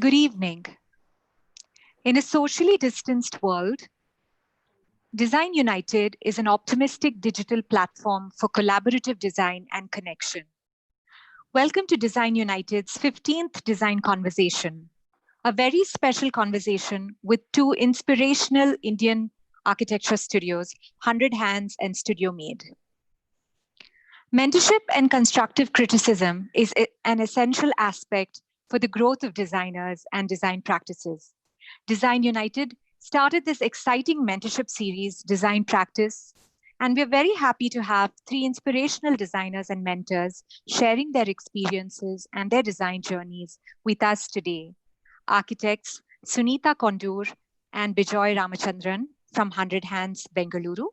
Good evening. In a socially distanced world, Design United is an optimistic digital platform for collaborative design and connection. Welcome to Design United's 15th Design Conversation, a very special conversation with two inspirational Indian architecture studios, Hundred Hands and Studio Made. Mentorship and constructive criticism is an essential aspect for the growth of designers and design practices. Design United started this exciting mentorship series, Design Practice, and we're very happy to have three inspirational designers and mentors sharing their experiences and their design journeys with us today. Architects Sunitha Kondur and Bijoy Ramachandran from Hundred Hands, Bengaluru,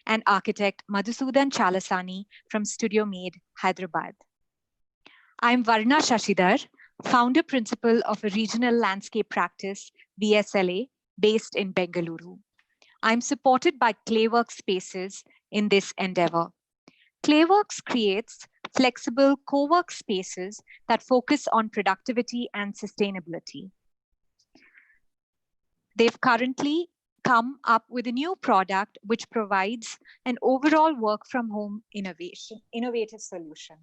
and architect Madhusudhan Chalasani from Studio Made, Hyderabad. I'm Varna Shashidhar, founder principal of a regional landscape practice, VSLA, based in Bengaluru. I'm supported by ClayWorks spaces in this endeavor. ClayWorks creates flexible co-work spaces that focus on productivity and sustainability. They've currently come up with a new product which provides an overall work from home innovative solution.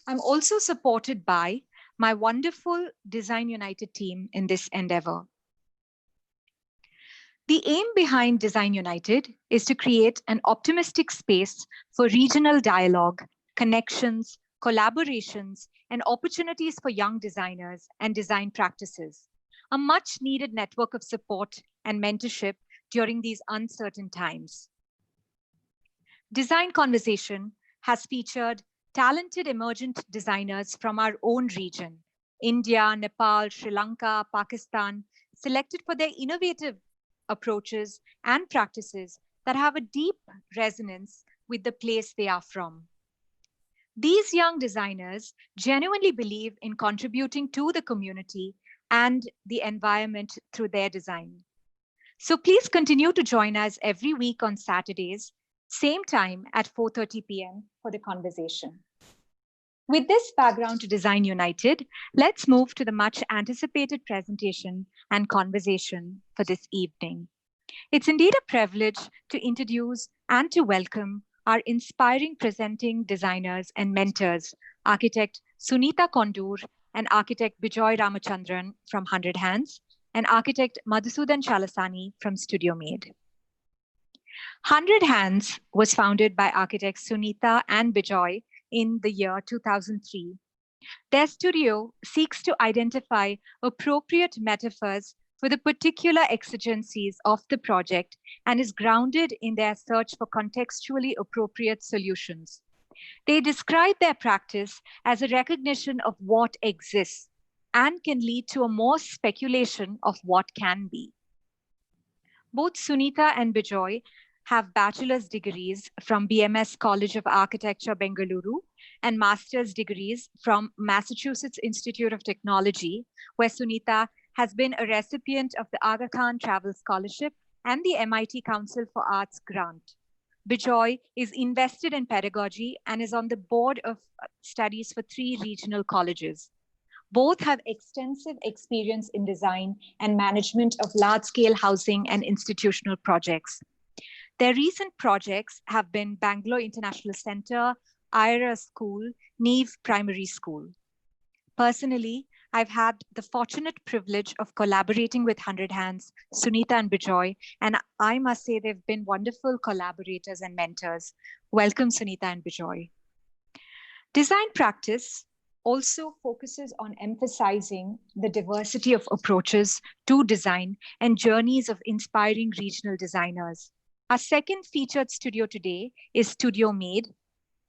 I'm also supported by my wonderful Design United team in this endeavor. The aim behind Design United is to create an optimistic space for regional dialogue, connections, collaborations, and opportunities for young designers and design practices, a much needed network of support and mentorship during these uncertain times. Design Conversation has featured talented emergent designers from our own region, India, Nepal, Sri Lanka, Pakistan, selected for their innovative approaches and practices that have a deep resonance with the place they are from. These young designers genuinely believe in contributing to the community and the environment through their design. So please continue to join us every week on Saturdays, same time at 4:30 p.m. for the conversation. With this background to Design United, let's move to the much anticipated presentation and conversation for this evening. It's indeed a privilege to introduce and to welcome our inspiring presenting designers and mentors, architect Sunitha Kondur and architect Bijoy Ramachandran from Hundred Hands, and architect Madhusudhan Chalasani from Studio Made. Hundred Hands was founded by architects Sunitha and Bijoy in the year 2003. Their studio seeks to identify appropriate metaphors for the particular exigencies of the project and is grounded in their search for contextually appropriate solutions. They describe their practice as a recognition of what exists and can lead to a more speculation of what can be. Both Sunitha and Bijoy have bachelor's degrees from BMS College of Architecture, Bengaluru, and master's degrees from Massachusetts Institute of Technology, where Sunitha has been a recipient of the Aga Khan Travel Scholarship and the MIT Council for Arts grant. Bijoy is invested in pedagogy and is on the board of studies for 3 regional colleges. Both have extensive experience in design and management of large-scale housing and institutional projects. Their recent projects have been Bangalore International Center, IRA School, Neve Primary School. Personally, I've had the fortunate privilege of collaborating with Hundred Hands, Sunitha and Bijoy, and I must say they've been wonderful collaborators and mentors. Welcome, Sunitha and Bijoy. Design practice also focuses on emphasizing the diversity of approaches to design and journeys of inspiring regional designers. Our second featured studio today is Studio Made,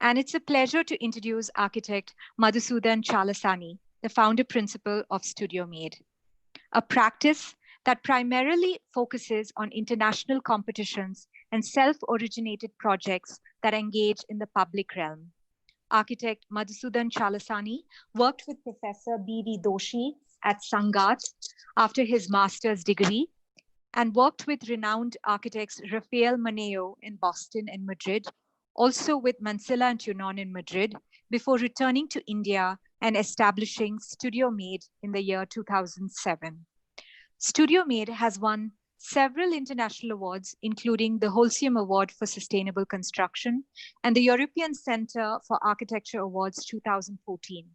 and it's a pleasure to introduce architect Madhusudhan Chalasani, the founder principal of Studio Made, a practice that primarily focuses on international competitions and self-originated projects that engage in the public realm. Architect Madhusudhan Chalasani worked with Professor B.V. Doshi at Sangath after his master's degree and worked with renowned architects Rafael Maneo in Boston and Madrid, also with Mansilla and Tunon in Madrid, before returning to India and establishing Studio Made in the year 2007. Studio Made has won several international awards, including the Holcim Award for Sustainable Construction and the European Centre for Architecture Awards 2014.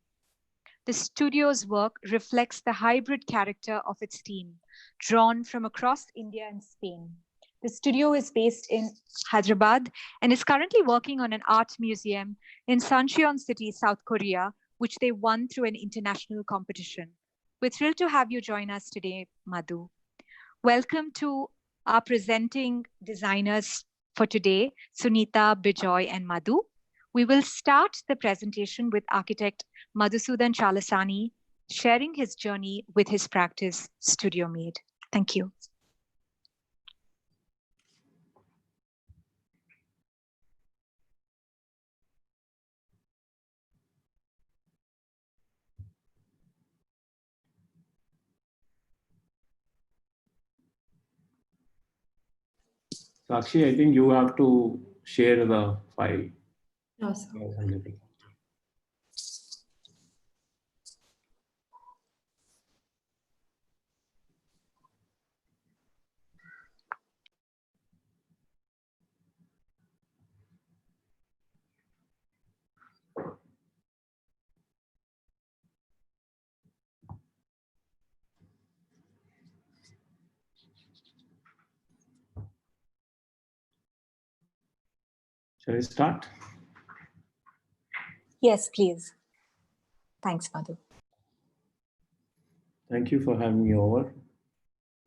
The studio's work reflects the hybrid character of its team, drawn from across India and Spain. The studio is based in Hyderabad and is currently working on an art museum in Sancheon City, South Korea, which they won through an international competition. We're thrilled to have you join us today, Madhu. Welcome to our presenting designers for today, Sunitha, Bijoy, and Madhu. We will start the presentation with architect Madhusudhan Chalasani sharing his journey with his practice, Studio Made. Thank you. Sakshi, I think you have to share the file. Yes. Shall I start? Yes, please. Thanks, Madhu. Thank you for having me over.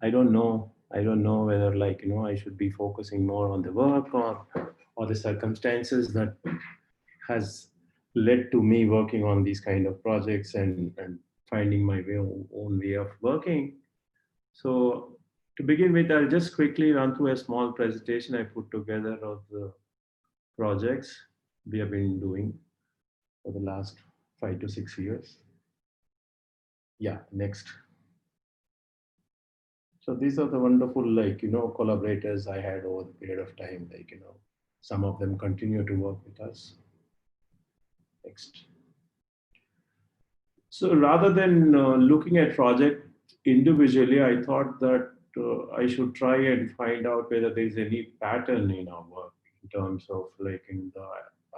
I don't know whether I should be focusing more on the work or the circumstances that has led to me working on these kind of projects and finding my own way of working. So to begin with, I'll just quickly run through a small presentation I put together of the projects we have been doing for the last 5 to 6 years. Yeah, next. So these are the wonderful, collaborators I had over the period of time. Some of them continue to work with us. Next. So rather than looking at project individually, I thought that I should try and find out whether there is any pattern in our work in terms of in the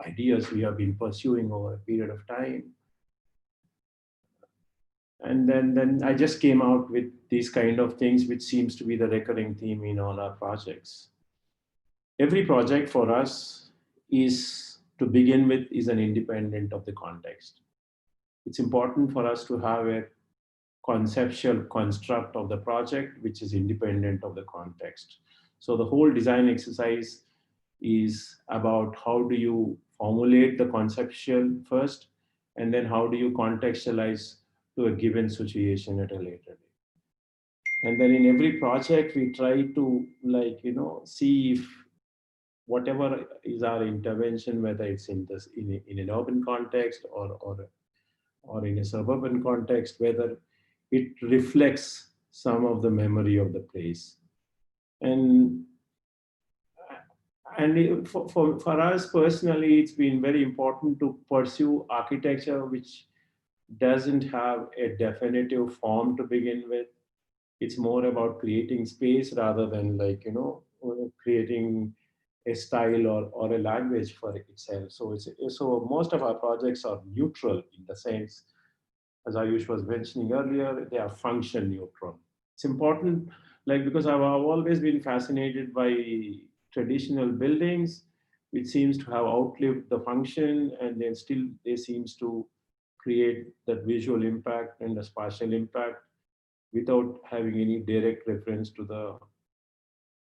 ideas we have been pursuing over a period of time. And then I just came out with these kind of things, which seems to be the recurring theme in all our projects. Every project for us is, to begin with, is an independent of the context. It's important for us to have a conceptual construct of the project, which is independent of the context. So the whole design exercise is about how do you formulate the conceptual first, and then how do you contextualize to a given situation at a later date. And then in every project, we try to see if whatever is our intervention, whether it's in an urban context or in a suburban context, whether it reflects some of the memory of the place. And for us personally, it's been very important to pursue architecture which doesn't have a definitive form to begin with. It's more about creating space rather than creating a style or a language for itself. So most of our projects are neutral in the sense, as Ayush was mentioning earlier, they are function neutral. It's important, because I've always been fascinated by traditional buildings, which seems to have outlived the function, and then still they seems to create that visual impact and the spatial impact without having any direct reference to the,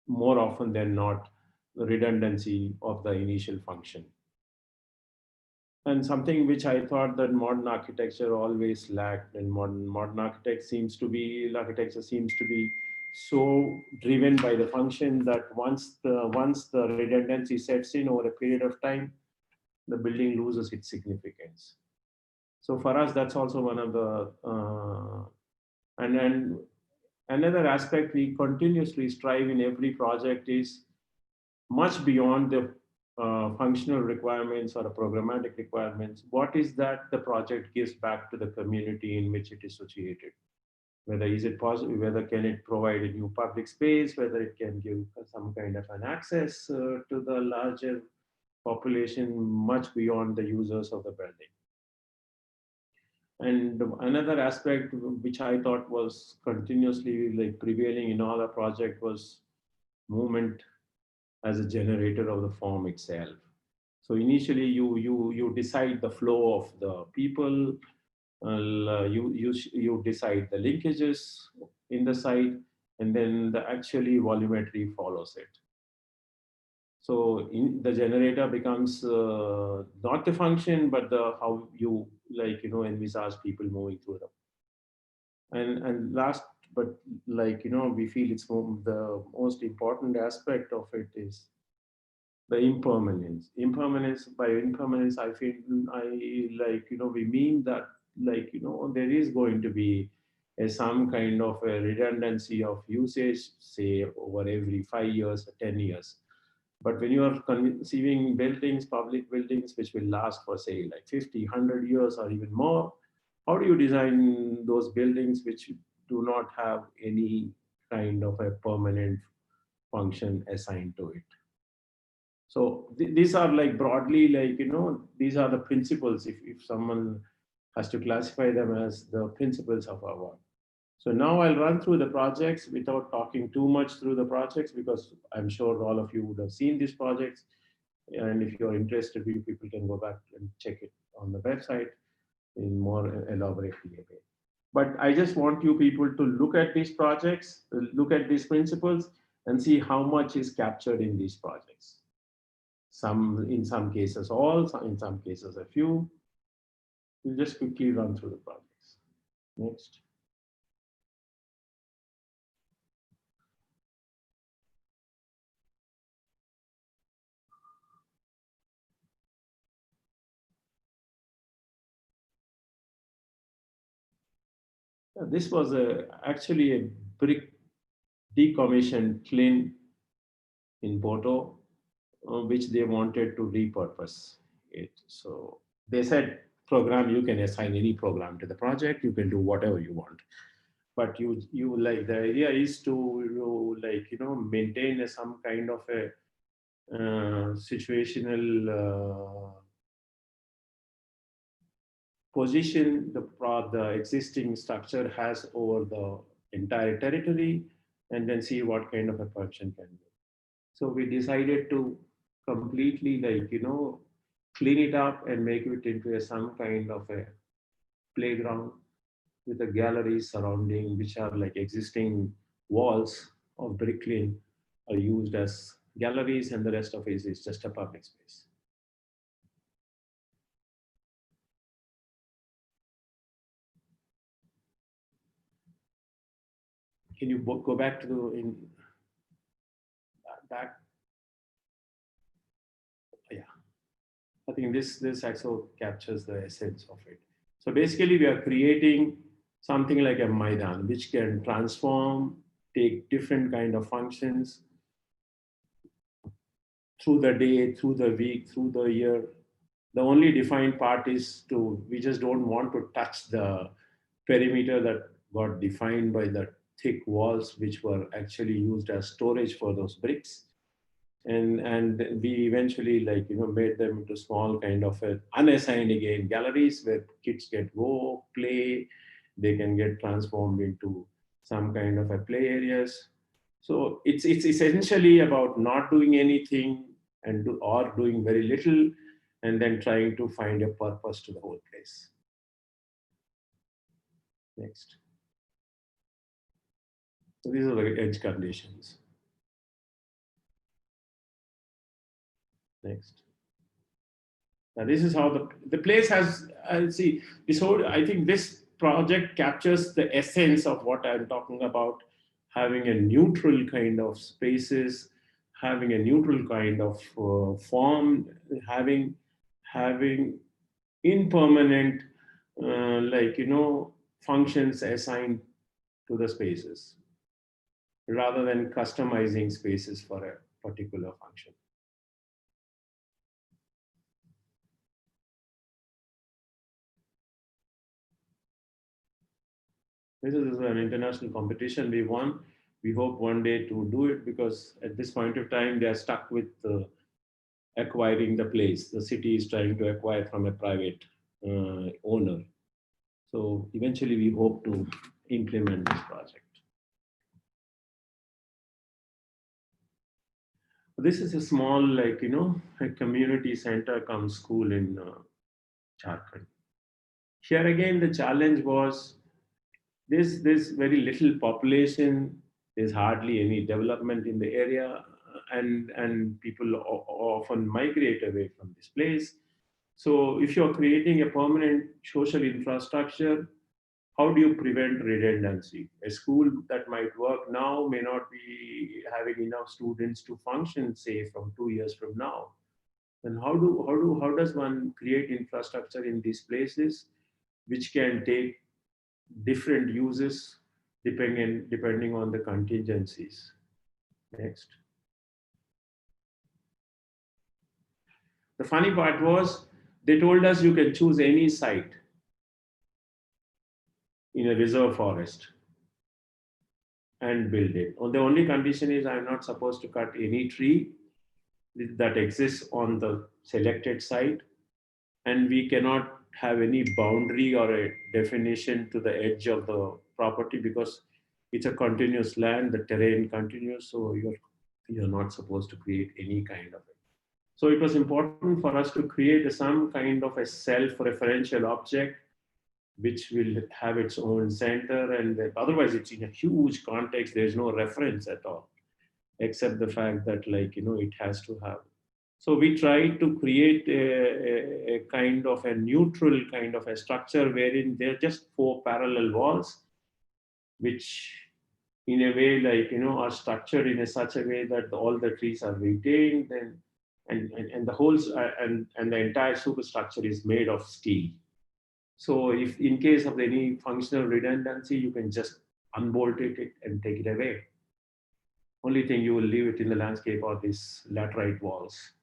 more often than not, the redundancy of the initial function. And something which I thought that modern architecture always lacked, and modern architecture seems to be so driven by the function that once the redundancy sets in over a period of time, the building loses its significance. So for us, that's also one of the and another aspect we continuously strive in every project is much beyond the functional requirements or a programmatic requirements, what is that the project gives back to the community in which it is situated? Whether is it possible, whether can it provide a new public space, whether it can give some kind of an access to the larger population much beyond the users of the building. And another aspect which I thought was continuously like prevailing in all the project was movement as a generator of the form itself. So initially you decide the flow of the people, you decide the linkages in the site, and then the actually volumetry follows it. So the generator becomes not the function, but the how you envisage people moving through them. And last, but we feel it's the most important aspect of it is the impermanence. Impermanence, by impermanence, I feel we mean that there is going to be some kind of a redundancy of usage, say over every 5 years or 10 years. But when you are conceiving buildings, public buildings, which will last for say like 50, 100 years or even more, how do you design those buildings which do not have any kind of a permanent function assigned to it? So these are like broadly these are the principles if someone has to classify them as the principles of our work. So now I'll run through the projects without talking too much through the projects, because I'm sure all of you would have seen these projects. And if you're interested, you people can go back and check it on the website in more elaborately way. But I just want you people to look at these projects, look at these principles, and see how much is captured in these projects. In some cases all, in some cases a few. We'll just quickly run through the projects. Next. This was actually a brick decommissioned kiln in Porto, which they wanted to repurpose it. So they said, program, you can assign any program to the project, you can do whatever you want. But you like the idea is to maintain some kind of a situational position the existing structure has over the entire territory, and then see what kind of a function can be. So we decided to completely clean it up and make it into some kind of a playground with the galleries surrounding, which are like existing walls of bricklane are used as galleries, and the rest of it is just a public space. Can you go back to back? Yeah, I think this also captures the essence of it. So basically, we are creating something like a Maidan, which can transform, take different kind of functions through the day, through the week, through the year. The only defined part is we just don't want to touch the perimeter that got defined by the thick walls, which were actually used as storage for those bricks. And we eventually made them into small kind of unassigned again galleries where kids can go play. They can get transformed into some kind of a play areas. So it's essentially about not doing anything or doing very little, and then trying to find a purpose to the whole place. Next. So these are the edge conditions. Next. Now this is how the place has, see, this whole, I think this project captures the essence of what I'm talking about, having a neutral kind of spaces, having a neutral kind of form, having impermanent, functions assigned to the spaces, rather than customizing spaces for a particular function. This is an international competition we won. We hope one day to do it, because at this point of time, they are stuck with acquiring the place. The city is trying to acquire from a private owner. So eventually we hope to implement this project. This is a small, like, a community center come school in Jharkhand. Here again, the challenge was there's very little population. There's hardly any development in the area, and people often migrate away from this place. So if you're creating a permanent social infrastructure, how do you prevent redundancy? A school that might work now may not be having enough students to function, say, from 2 years from now. Then how does one create infrastructure in these places which can take different uses depending on the contingencies? Next. The funny part was they told us you can choose any site in a reserve forest and build it. The only condition is I'm not supposed to cut any tree that exists on the selected site, and we cannot have any boundary or a definition to the edge of the property, because it's a continuous land, the terrain continues, so you're not supposed to create any kind of it. So it was important for us to create some kind of a self-referential object which will have its own center, and otherwise it's in a huge context. There's no reference at all, except the fact that, like, it has to have. So we tried to create a kind of a neutral kind of a structure wherein there are just 4 parallel walls, which in a way, like, are structured in such a way that all the trees are retained, and the whole and the entire superstructure is made of steel. So if in case of any functional redundancy, you can just unbolt it and take it away. Only thing you will leave it in the landscape are these laterite walls.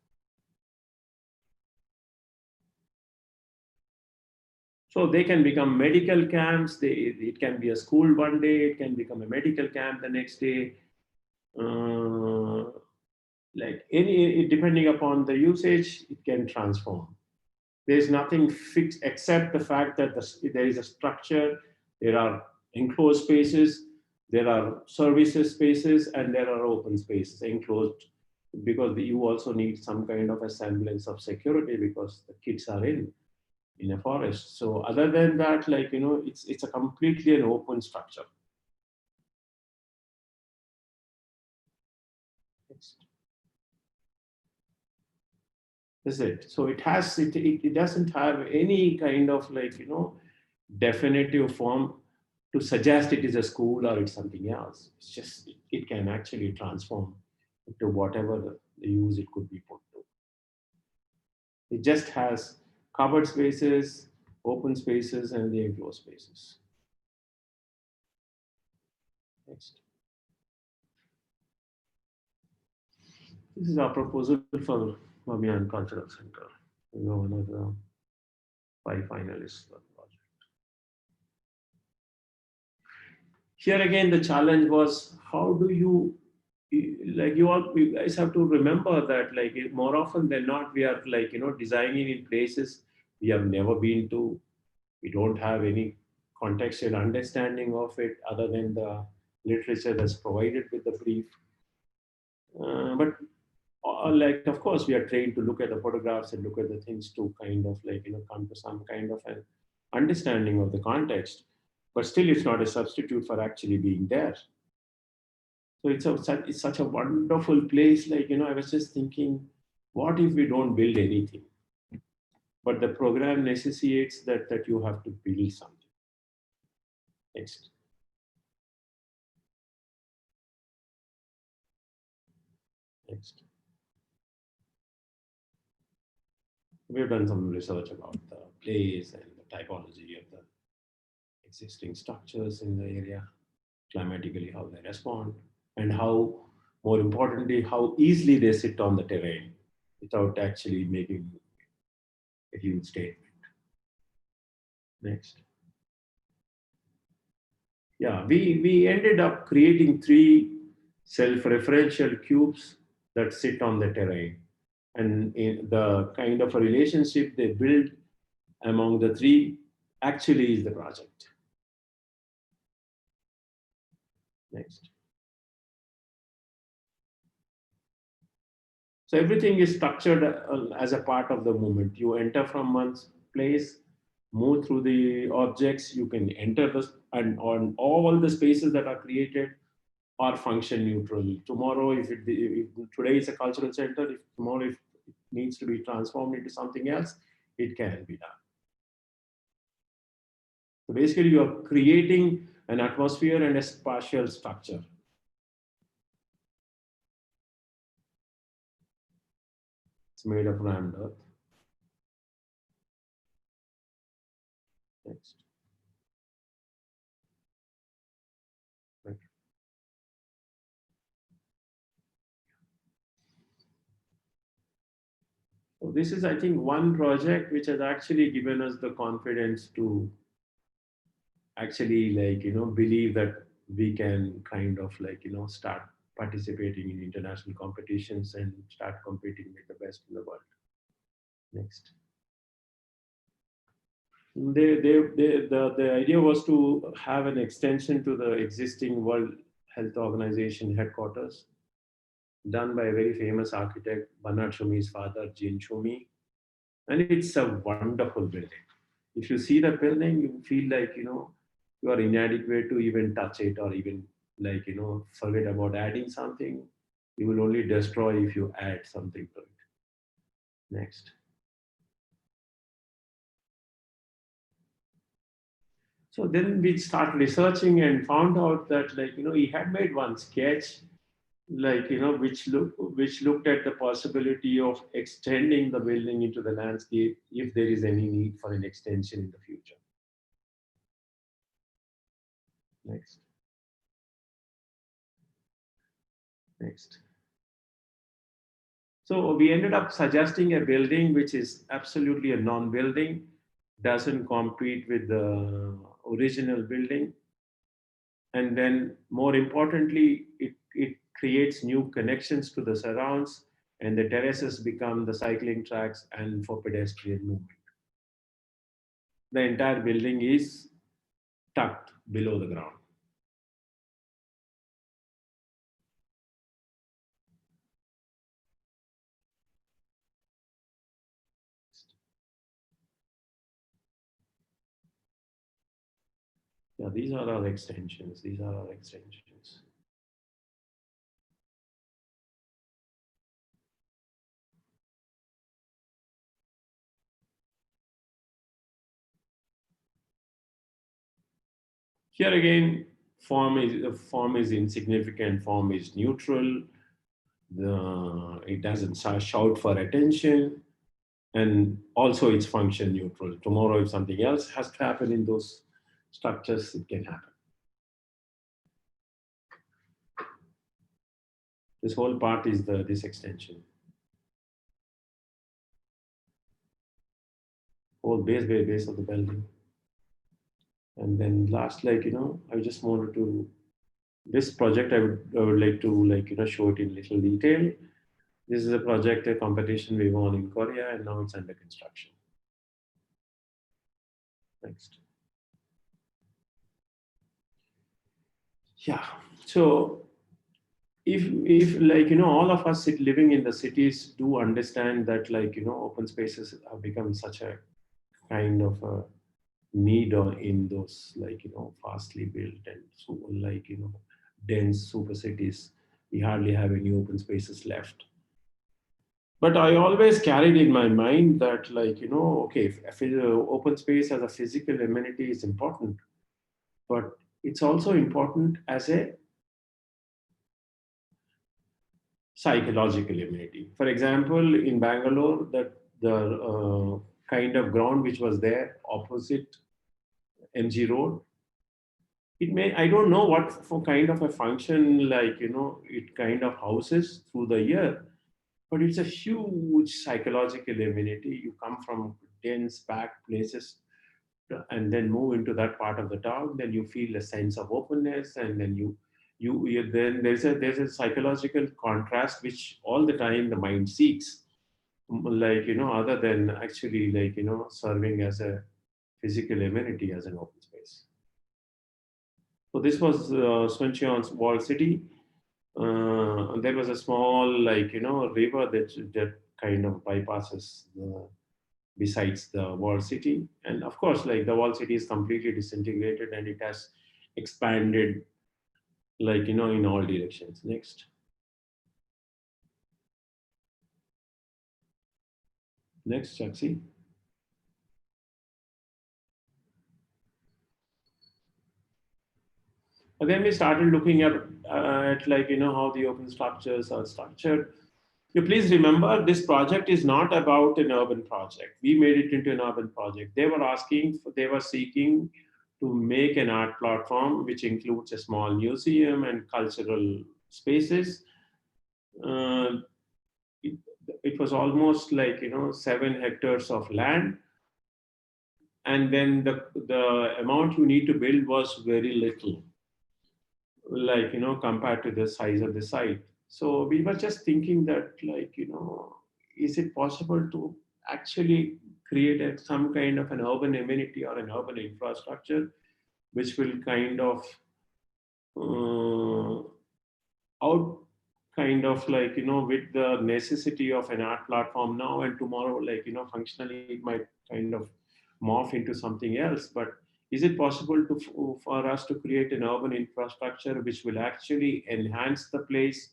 So they can become medical camps. It can be a school one day. It can become a medical camp the next day. Like depending upon the usage, it can transform. There's nothing fixed except the fact that there is a structure, there are enclosed spaces, there are services spaces, and there are open spaces, enclosed, because you also need some kind of a semblance of security because the kids are in a forest. So other than that, like, it's a completely an open structure. Is it? So it doesn't have any kind of, like, definitive form to suggest it is a school or it's something else. It's just, it can actually transform into whatever the use it could be put to. It just has covered spaces, open spaces, and the enclosed spaces. Next. This is our proposal for Mamiyan Cultural Center. One of the 5 finalists for the project. Here again, the challenge was, how do you, like, you guys have to remember that, like, more often than not, we are, like, designing in places we have never been to. We don't have any contextual understanding of it other than the literature that's provided with the brief. But like, of course, we are trained to look at the photographs and look at the things to kind of, like, come to some kind of an understanding of the context. But still, it's not a substitute for actually being there. So it's such a wonderful place. Like, I was just thinking, what if we don't build anything? But the program necessitates that you have to build something. Next. Next. We've done some research about the place and the typology of the existing structures in the area, climatically, how they respond, and how, more importantly, how easily they sit on the terrain without actually making a huge statement. Next. Yeah, we ended up creating 3 self-referential cubes that sit on the terrain. And in the kind of a relationship they build among the 3 actually is the project. Next. So everything is structured as a part of the movement. You enter from one place, move through the objects, you can enter this, and on all the spaces that are created are function neutral. Tomorrow, if today is a cultural center, if tomorrow if it needs to be transformed into something else, it can be done. So basically, you are creating an atmosphere and a spatial structure. It's made of rammed earth. Next. Right. So this is, I think, one project which has actually given us the confidence to actually, believe that we can kind of start participating in international competitions and start competing with the best in the world. Next. The idea was to have an extension to the existing World Health Organization headquarters, done by a very famous architect, Bernard Shumi's father, Jean Shumi. And it's a wonderful building. If you see the building, you feel like, you are inadequate to even touch it, or even forget about adding something. You will only destroy if you add something to it. Next. So then we start researching and found out that he had made one sketch which looked at the possibility of extending the building into the landscape if there is any need for an extension in the future. Next. Next. So we ended up suggesting a building which is absolutely a non-building, doesn't compete with the original building. And then more importantly, it creates new connections to the surrounds, and the terraces become the cycling tracks and for pedestrian movement. The entire building is tucked below the ground. Yeah, these are our extensions. These are our extensions. Here again, form is insignificant. Form is neutral. It doesn't shout for attention, and also it's function neutral. Tomorrow, if something else has to happen in those structures, it can happen. This whole part is this extension. Whole base of the building. And then last, I just wanted to, this project, I would like to, show it in little detail. This is a project, a competition we won in Korea, and now it's under construction. Next. Yeah. So if all of us living in the cities do understand that open spaces have become such a kind of a need in those fastly built and so dense super cities, we hardly have any open spaces left. But I always carried in my mind that okay, if open space as a physical amenity is important, but it's also important as a psychological amenity. For example, in Bangalore, the kind of ground which was there opposite MG Road, I don't know what for kind of a function it kind of houses through the year, but it's a huge psychological amenity. You come from dense packed places and then move into that part of the town, then you feel a sense of openness, and then then there's a psychological contrast which all the time the mind seeks, other than actually serving as a physical amenity as an open space. So this was Suncheon's walled city. And there was a small river that kind of bypasses besides the walled city, and of course the walled city is completely disintegrated and it has expanded in all directions. Next, Chaksi. And then we started looking at how the open structures are structured. You please remember, this project is not about an urban project. We made it into an urban project. They were seeking to make an art platform which includes a small museum and cultural spaces. Uh, it, it was almost 7 hectares of land, and then the amount you need to build was very little, compared to the size of the site. So we were just thinking that is it possible to actually create some kind of an urban amenity or an urban infrastructure which will kind of uh, out with the necessity of an art platform now, and tomorrow functionally it might kind of morph into something else. But is it possible for us to create an urban infrastructure which will actually enhance the place,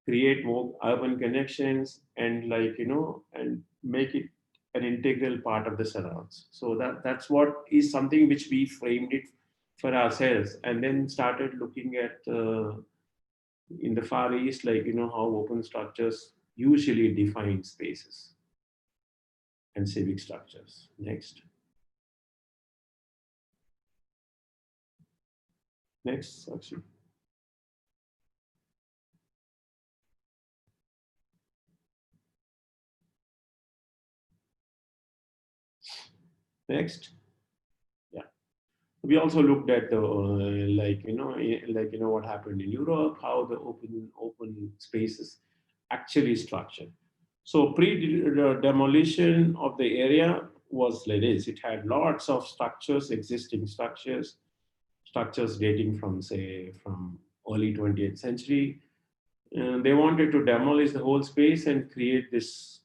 create more urban connections, and and make it an integral part of the surrounds? So that's what is something which we framed it for ourselves, and then started looking at in the Far East, how open structures usually define spaces and civic structures. Next, actually. Next. Yeah. We also looked at the what happened in Europe, how the open spaces actually structured. So pre-demolition of the area was like this. It had lots of structures, existing structures dating from early 20th century. They wanted to demolish the whole space and create this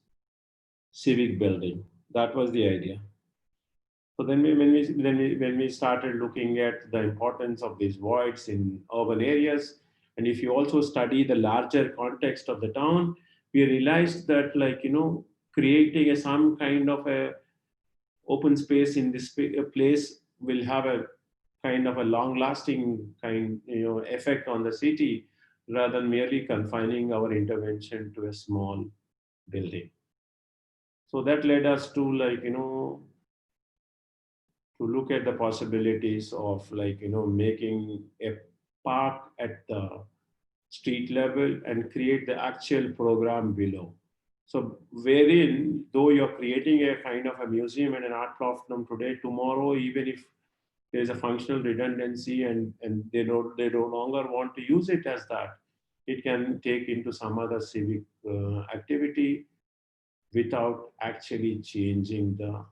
civic building. That was the idea. So then when we started looking at the importance of these voids in urban areas, and if you also study the larger context of the town, we realized that creating some kind of a open space in this place will have a kind of a long-lasting effect on the city, rather than merely confining our intervention to a small building. So that led us to to look at the possibilities of making a park at the street level and create the actual program below. So wherein, though you're creating a kind of a museum and an art platform today, tomorrow, even if there's a functional redundancy and they no longer want to use it as that, it can take into some other civic activity without actually changing the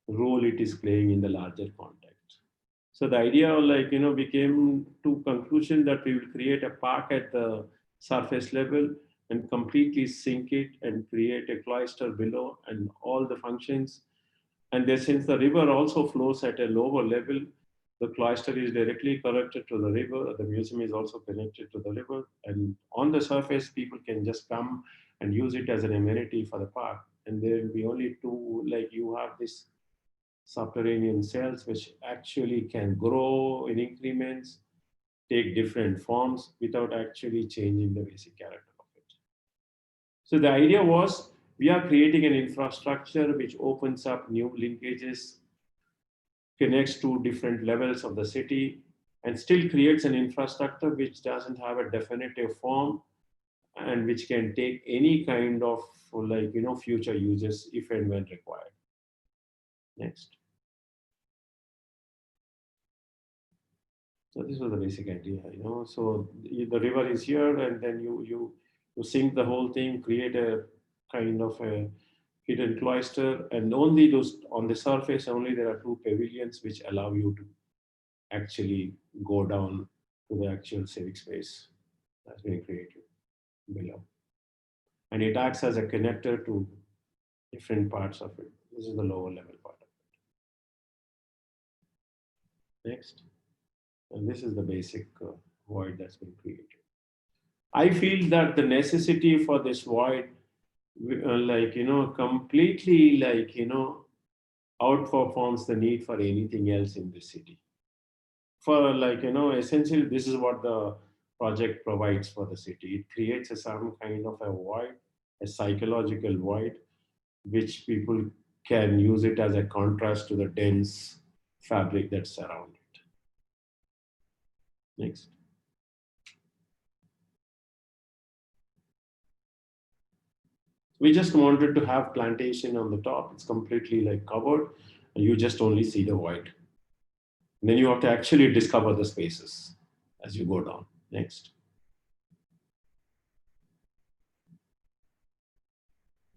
role it is playing in the larger context. So the idea we came to conclusion that we will create a park at the surface level and completely sink it and create a cloister below and all the functions. And then, since the river also flows at a lower level, the cloister is directly connected to the river. The museum is also connected to the river. And on the surface, people can just come and use it as an amenity for the park. And there will be only two, you have this subterranean cells which actually can grow in increments, take different forms without actually changing the basic character of it. So the idea was, we are creating an infrastructure which opens up new linkages, connects to different levels of the city, and still creates an infrastructure which doesn't have a definitive form and which can take any kind of future uses if and when required. Next. So this was the basic idea, So the river is here, and then you sink the whole thing, create a kind of a hidden cloister, and only those on the surface only there are two pavilions which allow you to actually go down to the actual civic space that's been created below, and it acts as a connector to different parts of it. This is the lower level part of it. Next, and this is the basic void that's been created. I feel that the necessity for this void, completely outperforms the need for anything else in the city. For essentially, this is what the project provides for the city. It creates some kind of a void, a psychological void, which people can use it as a contrast to the dense fabric that surrounds it. Next. We just wanted to have plantation on the top. It's completely covered. You just only see the void. And then you have to actually discover the spaces as you go down. Next.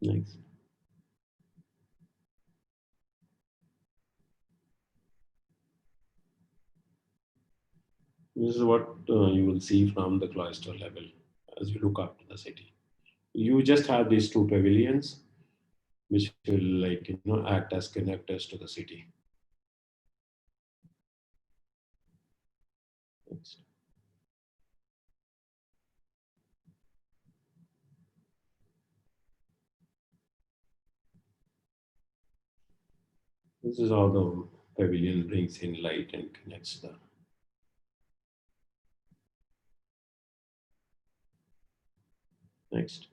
Next. This is what you will see from the cloister level as you look up to the city. You just have these two pavilions, which will act as connectors to the city. Next. This is how the pavilion brings in light and connects the. Next.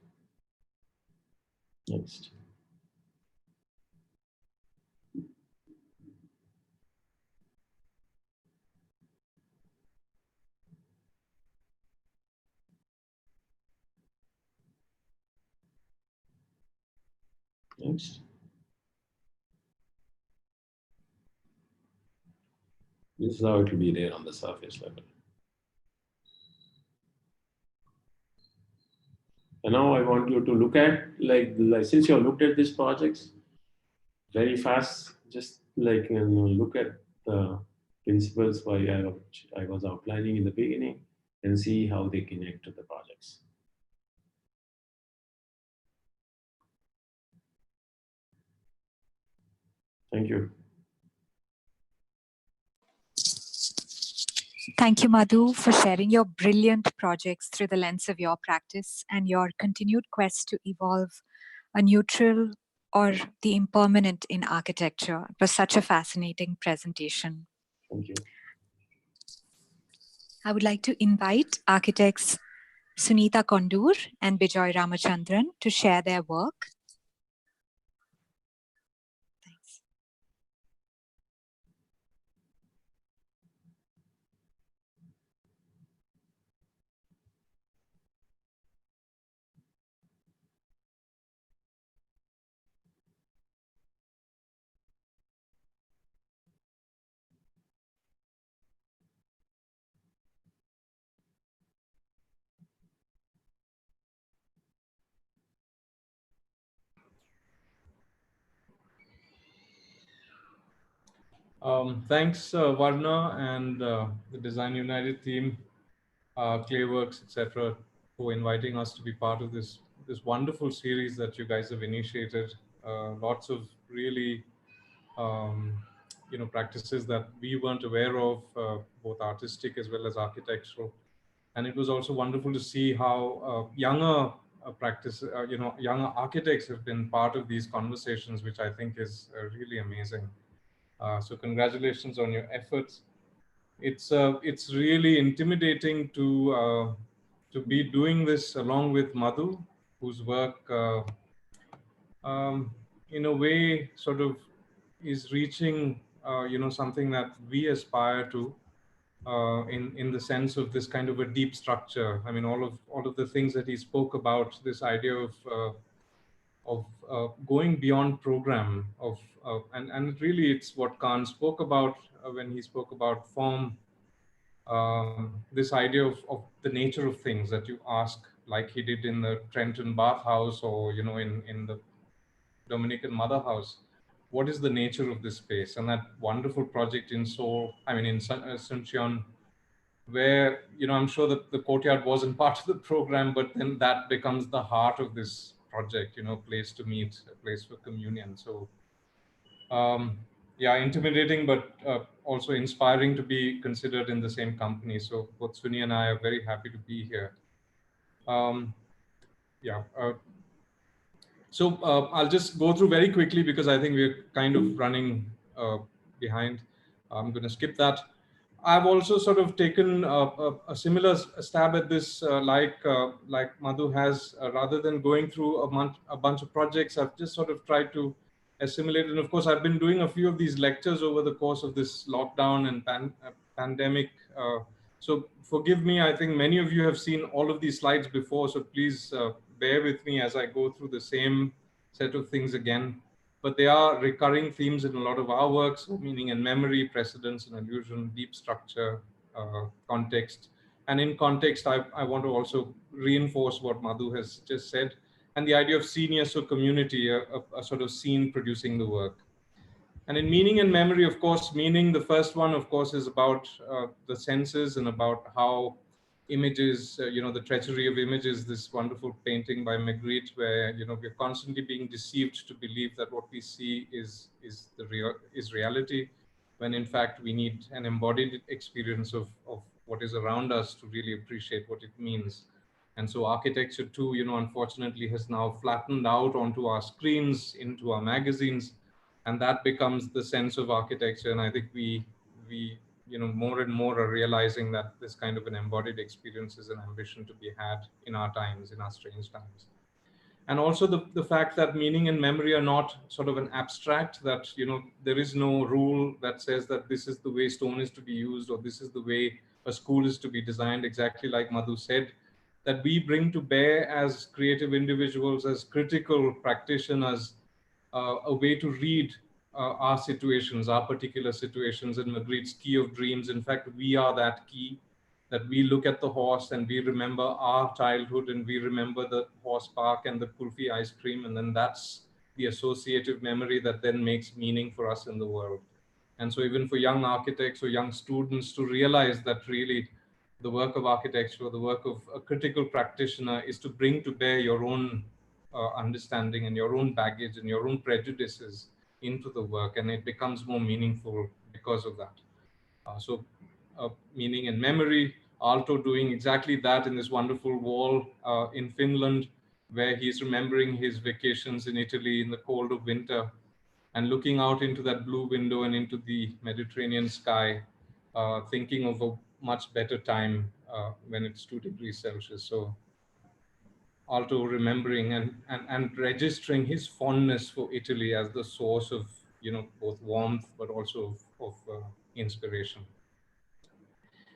Next. Next. This is how it will be there on the surface level. And now I want you to look at, since you have looked at these projects very fast, just look at the principles I was outlining in the beginning and see how they connect to the projects. Thank you. Thank you, Madhu, for sharing your brilliant projects through the lens of your practice and your continued quest to evolve a neutral or the impermanent in architecture. It was such a fascinating presentation. Thank you. I would like to invite architects Sunitha Kondur and Bijoy Ramachandran to share their work. Thanks. Thanks, Varna and the Design United team, ClayWorks, etc., for inviting us to be part of this wonderful series that you guys have initiated. Lots of really, practices that we weren't aware of, both artistic as well as architectural. And it was also wonderful to see how younger younger architects have been part of these conversations, which I think is really amazing. So congratulations on your efforts. It's really intimidating to be doing this along with Madhu, whose work in a way sort of is reaching something that we aspire to, in the sense of this kind of a deep structure. I mean, all of the things that he spoke about, this idea of going beyond program and really it's what Khan spoke about when he spoke about form, this idea of the nature of things that you ask, like he did in the Trenton bathhouse, or in the Dominican mother house. What is the nature of this space? And that wonderful project in Seoul, in Suncheon, where I'm sure that the courtyard wasn't part of the program, but then that becomes the heart of this project. Place to meet, a place for communion. So yeah, intimidating, but also inspiring to be considered in the same company. So both Suni and I are very happy to be here. Yeah. So I'll just go through very quickly because I think we're kind of running behind. I'm going to skip that. I've also sort of taken a similar stab at this, like Madhu has, rather than going through a bunch of projects. I've just sort of tried to assimilate. And of course, I've been doing a few of these lectures over the course of this lockdown and pandemic. So forgive me. I think many of you have seen all of these slides before. So please bear with me as I go through the same set of things again. But they are recurring themes in a lot of our works: meaning and memory, precedence and illusion, deep structure, context. And in context, I want to also reinforce what Madhu has just said, and the idea of senior, so community, a sort of scene producing the work. And in meaning and memory, of course, meaning, the first one, of course, is about the senses and about how images, the treachery of images, this wonderful painting by Magritte, where, we're constantly being deceived to believe that what we see is reality, when in fact we need an embodied experience of what is around us to really appreciate what it means. And so architecture too, unfortunately has now flattened out onto our screens, into our magazines, and that becomes the sense of architecture. And I think we more and more are realizing that this kind of an embodied experience is an ambition to be had in our times, in our strange times. And also the fact that meaning and memory are not sort of an abstract, that there is no rule that says that this is the way stone is to be used, or this is the way a school is to be designed, exactly like Madhu said, that we bring to bear as creative individuals, as critical practitioners, a way to read our situations, our particular situations. In Magritte's Key of Dreams, in fact, we are that key, that we look at the horse and we remember our childhood and we remember the horse park and the kulfi ice cream. And then that's the associative memory that then makes meaning for us in the world. And so even for young architects or young students to realize that really the work of architecture, the work of a critical practitioner, is to bring to bear your own understanding and your own baggage and your own prejudices into the work, and it becomes more meaningful because of that. Meaning and memory, Aalto doing exactly that in this wonderful wall in Finland, where he's remembering his vacations in Italy in the cold of winter and looking out into that blue window and into the Mediterranean sky, thinking of a much better time when it's 2 degrees Celsius. So Aalto remembering and registering his fondness for Italy as the source of both warmth but also of inspiration.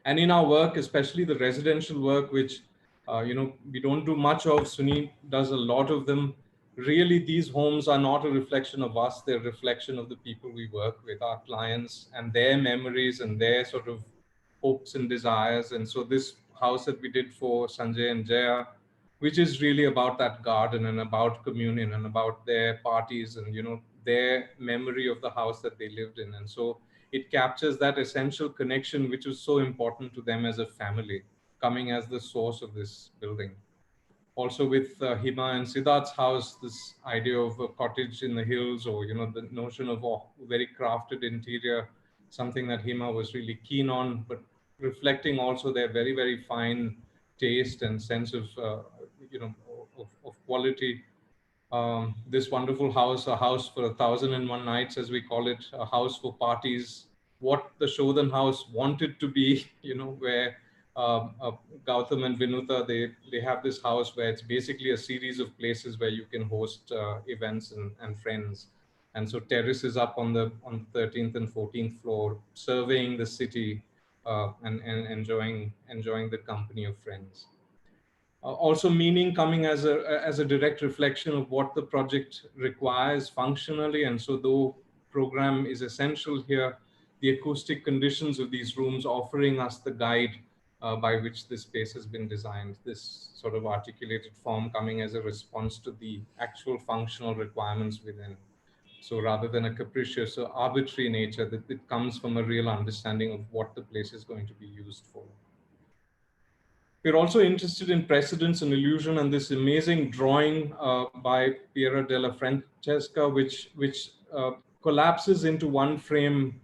And in our work, especially the residential work, which we don't do much of, Suni does a lot of them. Really, these homes are not a reflection of us; they're a reflection of the people we work with, our clients, and their memories and their sort of hopes and desires. And so this house that we did for Sanjay and Jaya, which is really about that garden and about communion and about their parties and their memory of the house that they lived in. And so it captures that essential connection which was so important to them as a family, coming as the source of this building. Also with Hima and Siddharth's house, this idea of a cottage in the hills, or the notion of a very crafted interior, something that Hima was really keen on, but reflecting also their very, very fine taste and sense of of quality. This wonderful house, a house for 1,001 nights, as we call it, a house for parties, what the Shodhan house wanted to be, where Gautam and Vinuta, they have this house where it's basically a series of places where you can host events and friends. And so terraces up on the 13th and 14th floor, surveying the city and enjoying the company of friends. Also meaning coming as a direct reflection of what the project requires functionally. And so though program is essential here, the acoustic conditions of these rooms offering us the guide by which this space has been designed, this sort of articulated form coming as a response to the actual functional requirements within. So rather than a capricious or arbitrary nature, that it comes from a real understanding of what the place is going to be used for. We're also interested in precedence and illusion, and this amazing drawing by Piera della Francesca, which collapses into one frame,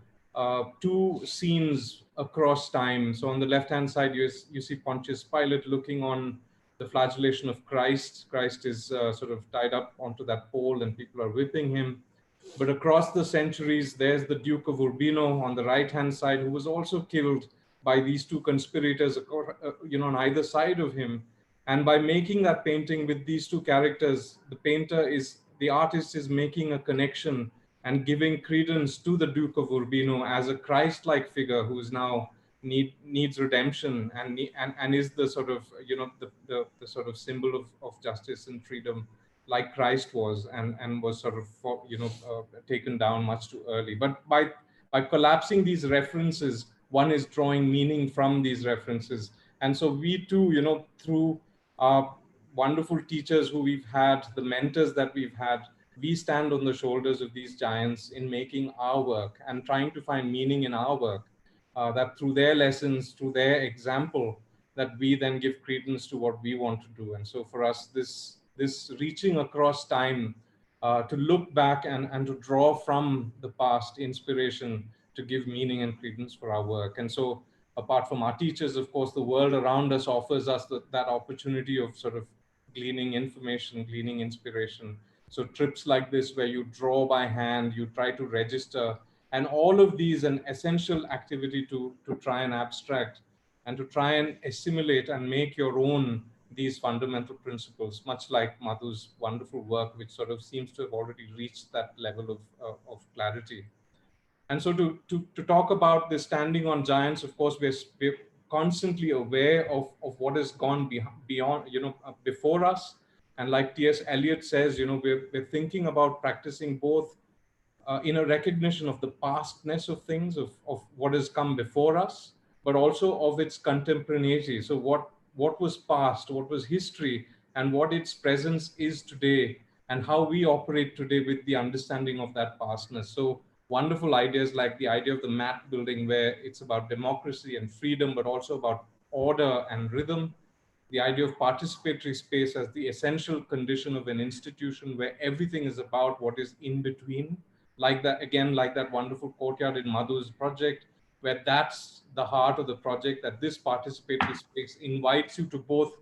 two scenes across time. So on the left-hand side, you see Pontius Pilate looking on the flagellation of Christ. Christ is sort of tied up onto that pole, and people are whipping him. But across the centuries, there's the Duke of Urbino on the right-hand side, who was also killed by these two conspirators, on either side of him. And by making that painting with these two characters, the artist is making a connection and giving credence to the Duke of Urbino as a Christ-like figure who is now needs redemption and is the sort of, the sort of symbol of justice and freedom, like Christ was, and was sort of, taken down much too early. But by collapsing these references, one is drawing meaning from these references. And so we too, through our wonderful teachers who we've had, the mentors that we've had, we stand on the shoulders of these giants in making our work and trying to find meaning in our work, that through their lessons, through their example, that we then give credence to what we want to do. And so for us, this reaching across time, to look back and to draw from the past inspiration to give meaning and credence for our work. And so apart from our teachers, of course, the world around us offers us that opportunity of sort of gleaning information, gleaning inspiration. So trips like this, where you draw by hand, you try to register, and all of these an essential activity to try and abstract and to try and assimilate and make your own these fundamental principles, much like Madhu's wonderful work, which sort of seems to have already reached that level of clarity. And so to talk about this standing on giants, of course, we're constantly aware of what has gone beyond, before us. And like T.S. Eliot says, we're thinking about practicing both in a recognition of the pastness of things, of what has come before us, but also of its contemporaneity. So what was past, what was history, and what its presence is today, and how we operate today with the understanding of that pastness. So wonderful ideas like the idea of the mat building, where it's about democracy and freedom, but also about order and rhythm. The idea of participatory space as the essential condition of an institution where everything is about what is in between. Like that, again, like that wonderful courtyard in Madhu's project, where that's the heart of the project, that this participatory space invites you to both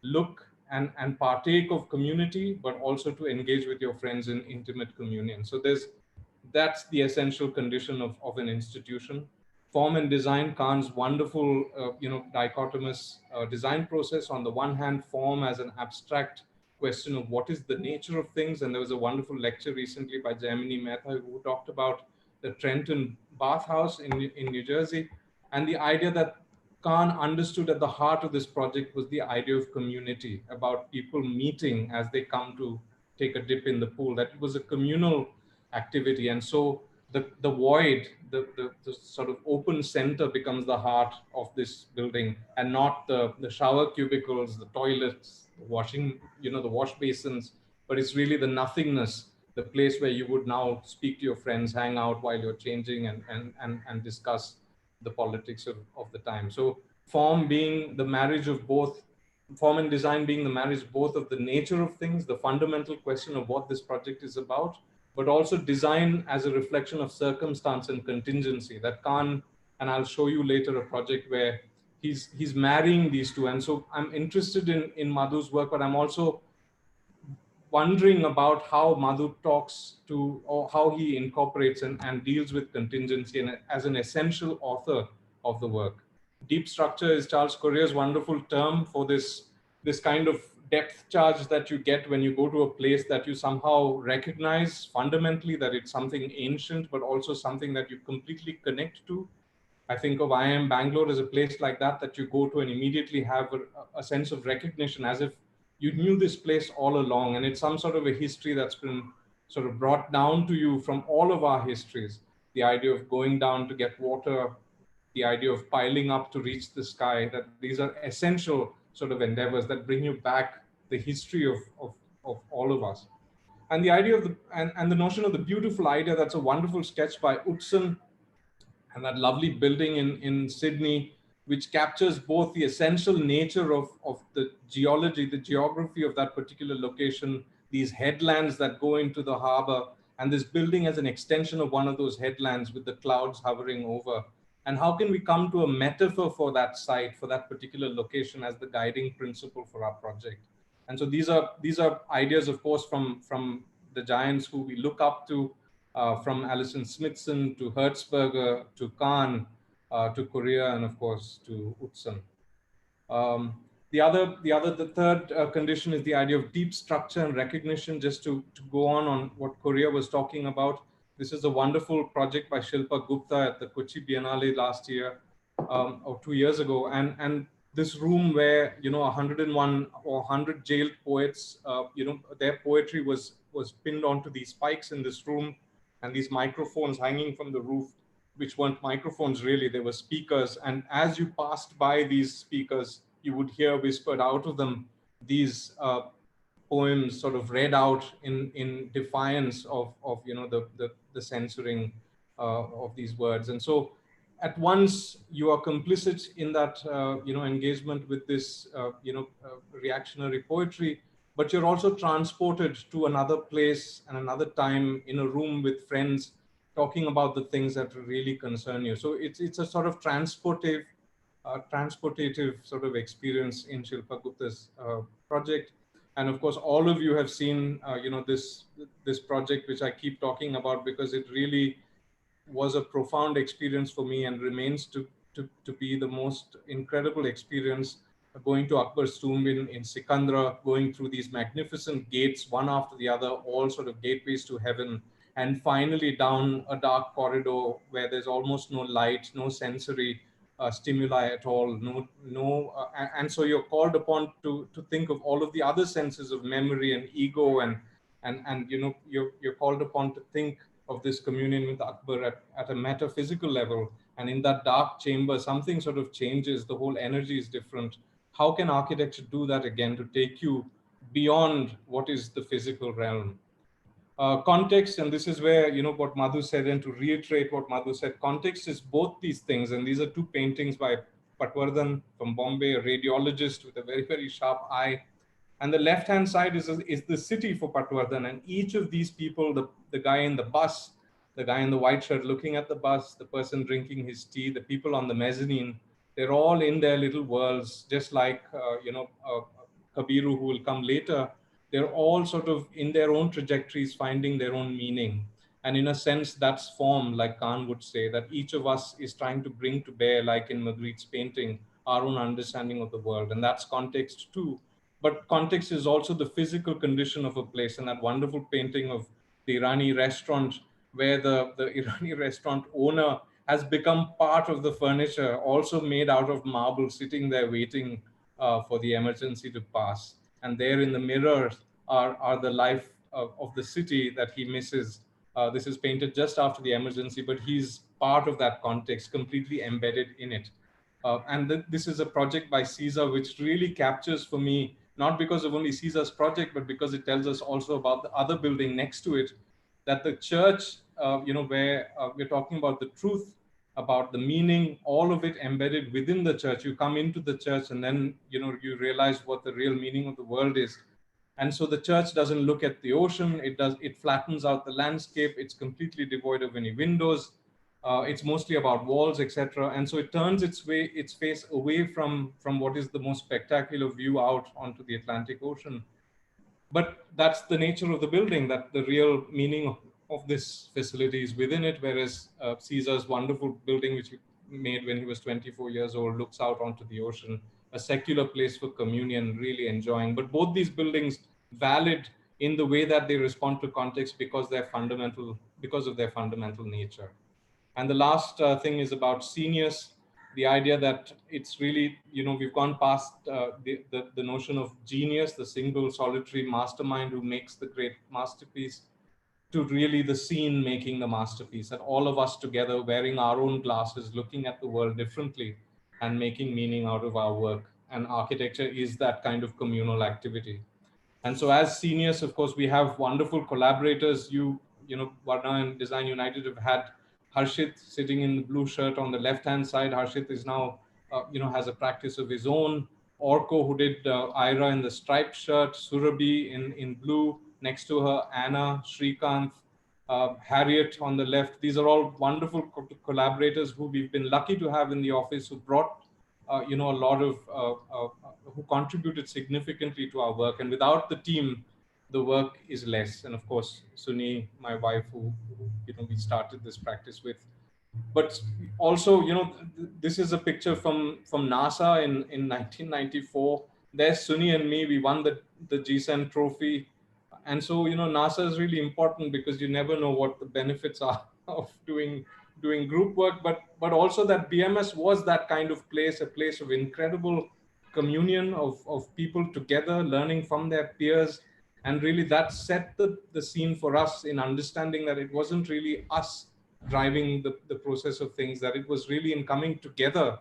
look and partake of community, but also to engage with your friends in intimate communion. So that's the essential condition of an institution. Form and design, Kahn's wonderful, dichotomous design process. On the one hand, form as an abstract question of what is the nature of things. And there was a wonderful lecture recently by Jaimini Mehta who talked about the Trenton bathhouse in New Jersey, and the idea that Kahn understood at the heart of this project was the idea of community, about people meeting as they come to take a dip in the pool, that it was a communal activity. And so the void, the sort of open center becomes the heart of this building, and not the shower cubicles, the toilets, the washing, the wash basins, but it's really the nothingness, the place where you would now speak to your friends, hang out while you're changing, and discuss the politics of the time. So form being the marriage of both, form and design being the marriage both of the nature of things, the fundamental question of what this project is about, but also design as a reflection of circumstance and contingency. That Kahn, and I'll show you later a project where he's marrying these two. And so I'm interested in Madhu's work, but I'm also wondering about how Madhu talks to, or how he incorporates and deals with contingency and as an essential author of the work. Deep structure is Charles Corrier's wonderful term for this kind of depth charge that you get when you go to a place that you somehow recognize fundamentally that it's something ancient, but also something that you completely connect to. I think of IIM Bangalore as a place like that, that you go to and immediately have a sense of recognition, as if you knew this place all along. And it's some sort of a history that's been sort of brought down to you from all of our histories. The idea of going down to get water, the idea of piling up to reach the sky, that these are essential sort of endeavors that bring you back the history of all of us. And the idea of and the notion of the beautiful idea, that's a wonderful sketch by Utzon, and that lovely building in Sydney, which captures both the essential nature of the geology, the geography of that particular location, these headlands that go into the harbor, and this building as an extension of one of those headlands with the clouds hovering over. And how can we come to a metaphor for that site, for that particular location, as the guiding principle for our project? And so these are ideas, of course, from the giants who we look up to, from Alison Smithson to Hertzberger to Kahn to Korea, and of course to Utzon. The third condition is the idea of deep structure and recognition. Just to go on what Korea was talking about, this is a wonderful project by Shilpa Gupta at the Kochi Biennale last year, or 2 years ago, and this room where 101 or 100 jailed poets, their poetry was pinned onto these spikes in this room, and these microphones hanging from the roof, which weren't microphones really, they were speakers. And as you passed by these speakers, you would hear whispered out of them these poems sort of read out in defiance of the censoring of these words. And so at once you are complicit in that engagement with this reactionary poetry, but you're also transported to another place and another time in a room with friends talking about the things that really concern you. So it's a sort of transportative sort of experience in Shilpa Gupta's project. And of course, all of you have seen this project, which I keep talking about because it really was a profound experience for me and remains to be the most incredible experience, going to Akbar's tomb in Sikandra, going through these magnificent gates, one after the other, all sort of gateways to heaven, and finally down a dark corridor where there's almost no light, no sensory stimuli at all, and so you're called upon to think of all of the other senses of memory and ego, and you're called upon to think of this communion with Akbar at a metaphysical level. And in that dark chamber, something sort of changes, the whole energy is different. How can architecture do that again, to take you beyond what is the physical realm? Context, and this is where, what Madhu said, and to reiterate what Madhu said, context is both these things. And these are two paintings by Patwardhan from Bombay, a radiologist with a very, very sharp eye. And the left-hand side is the city for Patwardhan. And each of these people, the guy in the bus, the guy in the white shirt looking at the bus, the person drinking his tea, the people on the mezzanine, they're all in their little worlds, just like, Kabiru, who will come later. They're all sort of in their own trajectories, finding their own meaning. And in a sense, that's form, like Khan would say, that each of us is trying to bring to bear, like in Magritte's painting, our own understanding of the world. And that's context too. But context is also the physical condition of a place. And that wonderful painting of the Irani restaurant, where the Irani restaurant owner has become part of the furniture, also made out of marble, sitting there waiting for the emergency to pass. And there in the mirror are the life of the city that he misses. This is painted just after the emergency, but he's part of that context, completely embedded in it. And this is a project by Caesar, which really captures for me, not because of only Caesar's project, but because it tells us also about the other building next to it, that the church, where we're talking about the truth, about the meaning, all of it embedded within the church. You come into the church and then, you realize what the real meaning of the world is. And so the church doesn't look at the ocean. It flattens out the landscape. It's completely devoid of any windows. It's mostly about walls, etc. And so it turns its face away from what is the most spectacular view out onto the Atlantic Ocean. But that's the nature of the building, that the real meaning of this facility is within it, whereas Caesar's wonderful building, which he made when he was 24 years old, looks out onto the ocean, a secular place for communion, really enjoying. But both these buildings valid in the way that they respond to context because of their fundamental nature. And the last thing is about seniors, the idea that it's really, we've gone past the notion of genius, the single solitary mastermind who makes the great masterpiece, to really the scene making the masterpiece, and all of us together wearing our own glasses, looking at the world differently and making meaning out of our work. And architecture is that kind of communal activity. And so as seniors, of course, we have wonderful collaborators. Varna and Design United have had Harshit sitting in the blue shirt on the left-hand side. Harshit is now, has a practice of his own. Orko, who did Ira in the striped shirt, Surabhi in blue, next to her, Anna, Srikanth, Harriet on the left. These are all wonderful collaborators who we've been lucky to have in the office, who brought a lot of who contributed significantly to our work. And without the team, the work is less. And of course, Suni, my wife, who we started this practice with. But also, this is a picture from NASA in 1994. There's Suni and me. We won the GSAN trophy. And so, NASA is really important because you never know what the benefits are of doing group work, but also that BMS was that kind of place, a place of incredible communion of people together, learning from their peers. And really that set the scene for us in understanding that it wasn't really us driving the process of things, that it was really in coming together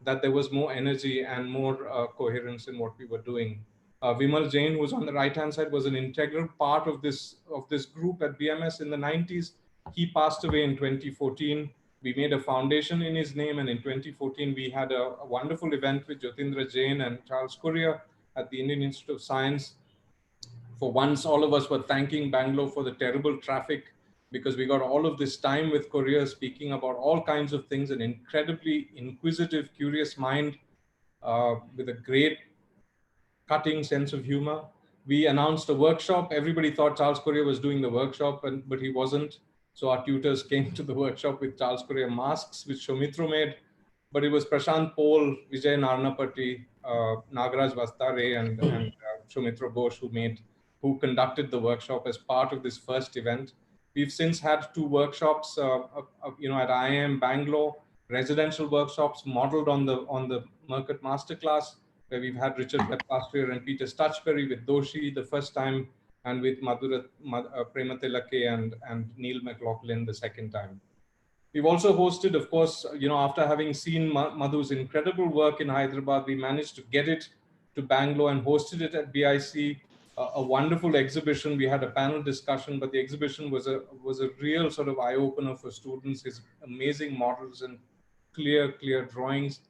that there was more energy and more coherence in what we were doing. Vimal Jain, who's on the right-hand side, was an integral part of this group at BMS in the 90s. He passed away in 2014. We made a foundation in his name, and in 2014, we had a wonderful event with Jyotindra Jain and Charles Courier at the Indian Institute of Science. For once, all of us were thanking Bangalore for the terrible traffic, because we got all of this time with Courier speaking about all kinds of things, an incredibly inquisitive, curious mind with a great cutting sense of humor. We announced a workshop. Everybody thought Charles Courier was doing the workshop, but he wasn't. So our tutors came to the workshop with Charles Courier masks, which Shomitra made. But it was Prashant Pol, Vijay Narnapati, Nagaraj Vastare, and Shomitra Ghosh who conducted the workshop as part of this first event. We've since had 2 workshops, at IIM Bangalore, residential workshops modeled on the Mercat Masterclass, where we've had Richard Pastrier and Peter Stutchberry with Doshi the first time, and with Prema Tilake and Neil McLaughlin the second time. We've also hosted, of course, after having seen Madhu's incredible work in Hyderabad, we managed to get it to Bangalore and hosted it at BIC, a wonderful exhibition. We had a panel discussion, but the exhibition was a real sort of eye-opener for students, his amazing models and clear drawings.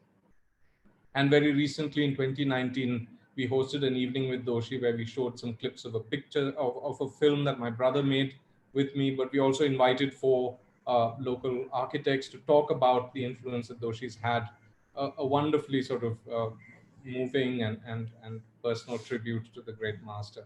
And very recently in 2019, we hosted an evening with Doshi where we showed some clips of a picture of a film that my brother made with me, but we also invited 4 local architects to talk about the influence that Doshi's had, a wonderfully sort of moving and personal tribute to the great master.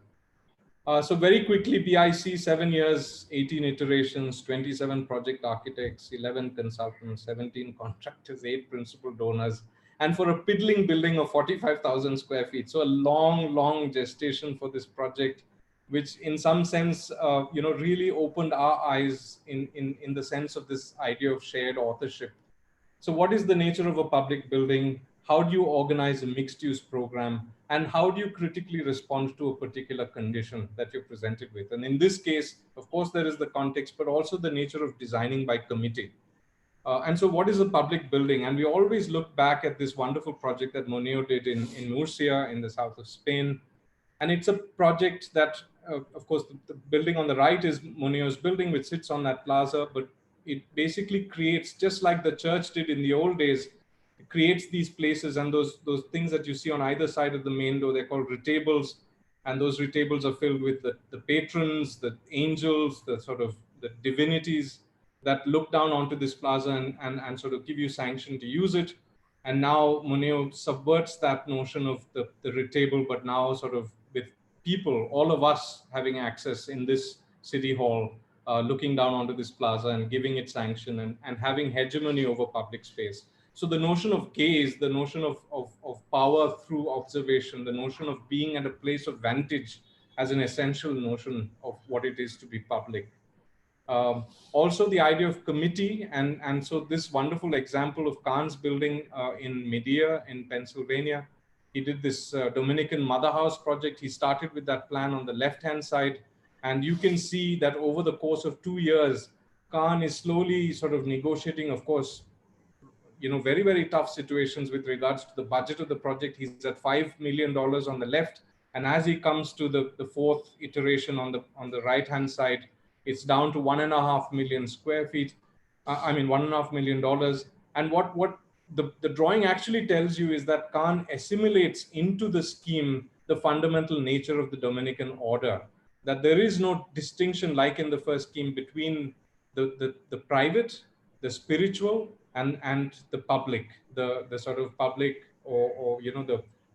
So very quickly, BIC, 7 years, 18 iterations, 27 project architects, 11 consultants, 17 contractors, 8 principal donors, and for a piddling building of 45,000 square feet. So a long gestation for this project, which in some sense, really opened our eyes in the sense of this idea of shared authorship. So what is the nature of a public building? How do you organize a mixed use program? And how do you critically respond to a particular condition that you're presented with? And in this case, of course, there is the context, but also the nature of designing by committee. And so what is a public building? And we always look back at this wonderful project that Moneo did in Murcia in the south of Spain. And it's a project that, of course, the building on the right is Moneo's building, which sits on that plaza, but it basically creates, just like the church did in the old days, it creates these places, and those things that you see on either side of the main door, they're called retables. And those retables are filled with the patrons, the angels, the sort of the divinities that look down onto this plaza and sort of give you sanction to use it. And now Moneo subverts that notion of the retable, but now sort of with people, all of us having access in this city hall, looking down onto this plaza and giving it sanction and having hegemony over public space. So the notion of gaze, the notion of power through observation, the notion of being at a place of vantage as an essential notion of what it is to be public. Also the idea of committee, and so this wonderful example of Khan's building in Medea in Pennsylvania. He did this Dominican mother house project. He started with that plan on the left-hand side. And you can see that over the course of 2 years, Khan is slowly sort of negotiating, of course, very, very tough situations with regards to the budget of the project. He's at $5 million on the left. And as he comes to the fourth iteration on the right-hand side, it's down to 1.5 million square feet. $1.5 million. And what the drawing actually tells you is that Khan assimilates into the scheme the fundamental nature of the Dominican order, that there is no distinction like in the first scheme between the private, the spiritual, and the public, the sort of public or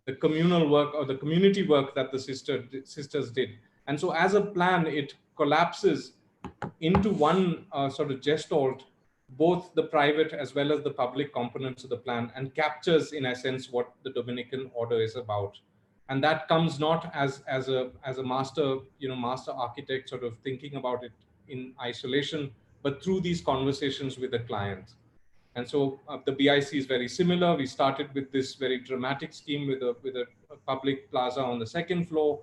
the communal work or the community work that the sisters did. And so as a plan, it collapses into one sort of gestalt, both the private as well as the public components of the plan, and captures in essence what the Dominican order is about. And that comes not as a master architect sort of thinking about it in isolation, but through these conversations with the client. And so the BIC is very similar. We started with this very dramatic scheme with a public plaza on the second floor.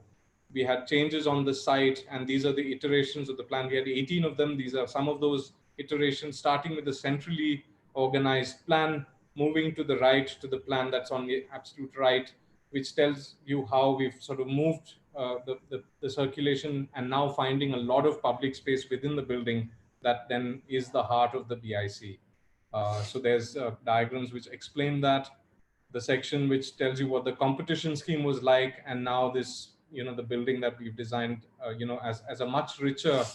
We had changes on the site, and these are the iterations of the plan. We had 18 of them. These are some of those iterations, starting with the centrally organized plan, moving to the right to the plan that's on the absolute right, which tells you how we've sort of moved the circulation and now finding a lot of public space within the building that then is the heart of the BIC. So there's diagrams which explain that, the section which tells you what the competition scheme was like, and now this, the building that we've designed, as a much richer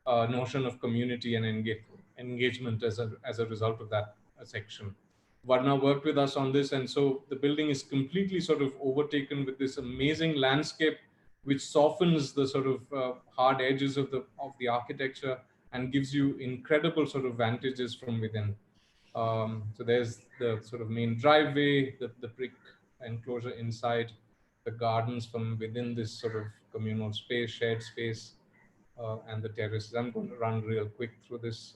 notion of community and engagement as a result of that section. Varna worked with us on this, and so the building is completely sort of overtaken with this amazing landscape, which softens the sort of hard edges of the architecture and gives you incredible sort of vantages from within. So there's the sort of main driveway, the brick enclosure inside, the gardens from within this sort of communal space, shared space, and the terraces. I'm going to run real quick through this.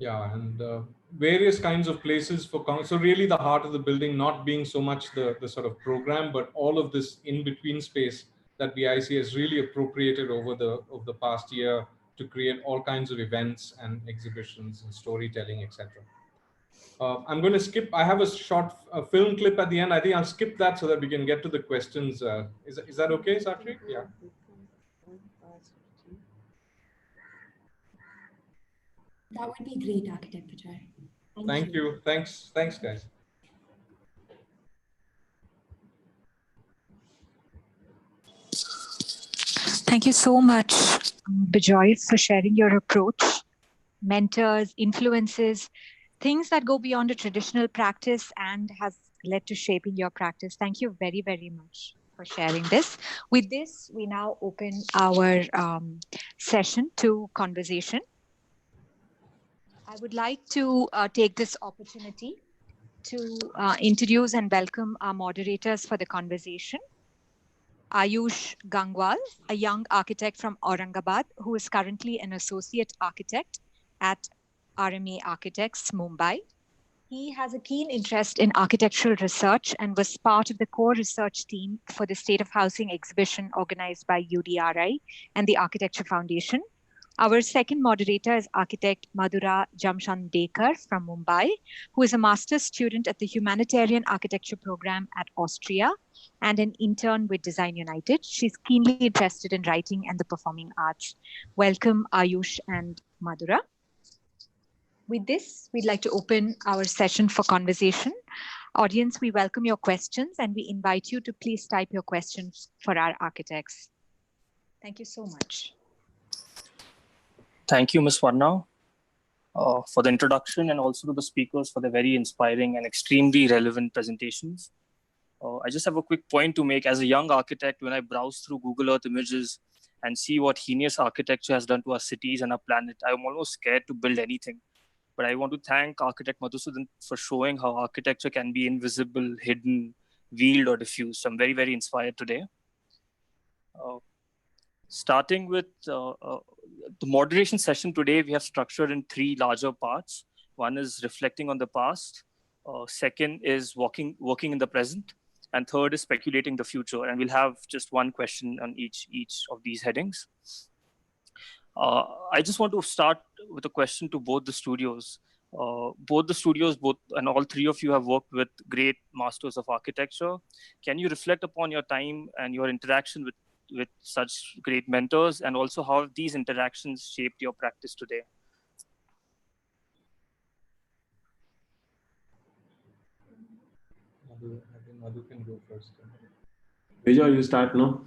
And various kinds of places for, so really the heart of the building not being so much the sort of program, but all of this in-between space that BIC has really appropriated over the past year to create all kinds of events and exhibitions and storytelling, etc. I'm going to skip. I have a short film clip at the end. I think I'll skip that so that we can get to the questions. Is that okay, Sakshi? Yeah. That would be great, Architect Bijoy. Thank you. Thanks, guys. Thank you so much, Bijoy, for sharing your approach, mentors, influences, things that go beyond a traditional practice and has led to shaping your practice. Thank you very, very much for sharing this. With this, we now open our session to conversation. I would like to take this opportunity to introduce and welcome our moderators for the conversation. Ayush Gangwal, a young architect from Aurangabad, who is currently an associate architect at RMA Architects, Mumbai. He has a keen interest in architectural research and was part of the core research team for the State of Housing exhibition organized by UDRI and the Architecture Foundation. Our second moderator is architect Madhura Jamshandekar from Mumbai, who is a master's student at the Humanitarian Architecture program at Austria and an intern with Design United. She's keenly interested in writing and the performing arts. Welcome, Ayush and Madhura. With this, we'd like to open our session for conversation. Audience, we welcome your questions and we invite you to please type your questions for our architects. Thank you so much. Thank you, Ms. Varna, for the introduction and also to the speakers for the very inspiring and extremely relevant presentations. I just have a quick point to make. As a young architect, when I browse through Google Earth images and see what heinous architecture has done to our cities and our planet, I'm almost scared to build anything. But I want to thank architect Madhusudhan for showing how architecture can be invisible, hidden, veiled, or diffused. I'm very, very inspired today. Starting with the moderation session today, we have structured in 3 larger parts. One is reflecting on the past. Second is working in the present. And third is speculating the future. And we'll have just one question on each of these headings. I just want to start with a question to both the studios. Both and all 3 of you have worked with great masters of architecture. Can you reflect upon your time and your interaction with such great mentors, and also how have these interactions shaped your practice today? Madhu can go first. Bijoy, you start, no?